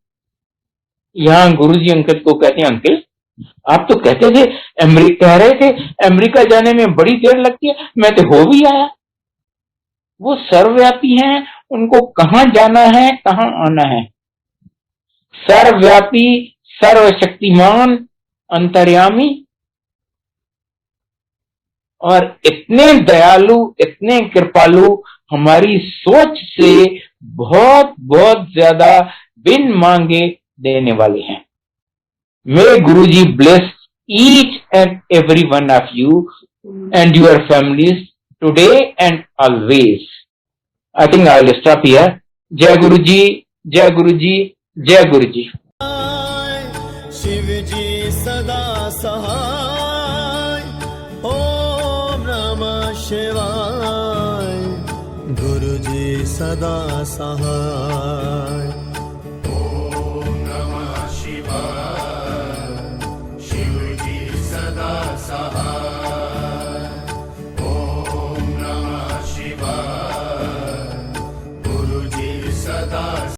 यहाँ गुरुजी अंकल को कहते हैं अंकल आप तो कहते थे कह रहे थे अमेरिका जाने में बड़ी देर लगती है, मैं तो हो भी आया। वो सर्वव्यापी हैं, उनको कहां जाना है कहां आना है। सर्वव्यापी, सर्वशक्तिमान, अंतर्यामी और इतने दयालु, इतने कृपालु, हमारी सोच से बहुत बहुत ज्यादा बिन मांगे देने वाले हैं। May Guruji bless each and every one of you and your families today and always. I think I will stop here. Jai Guruji, Jai Guruji, Jai Guruji. Shiv जी सदा सहाय, ओम नमः शिवाय। गुरु जी सदा सहाय, ओम नमः शिवाय। शिव जी सदा सहाय, ओम नमः शिवाय। गुरु जी सदा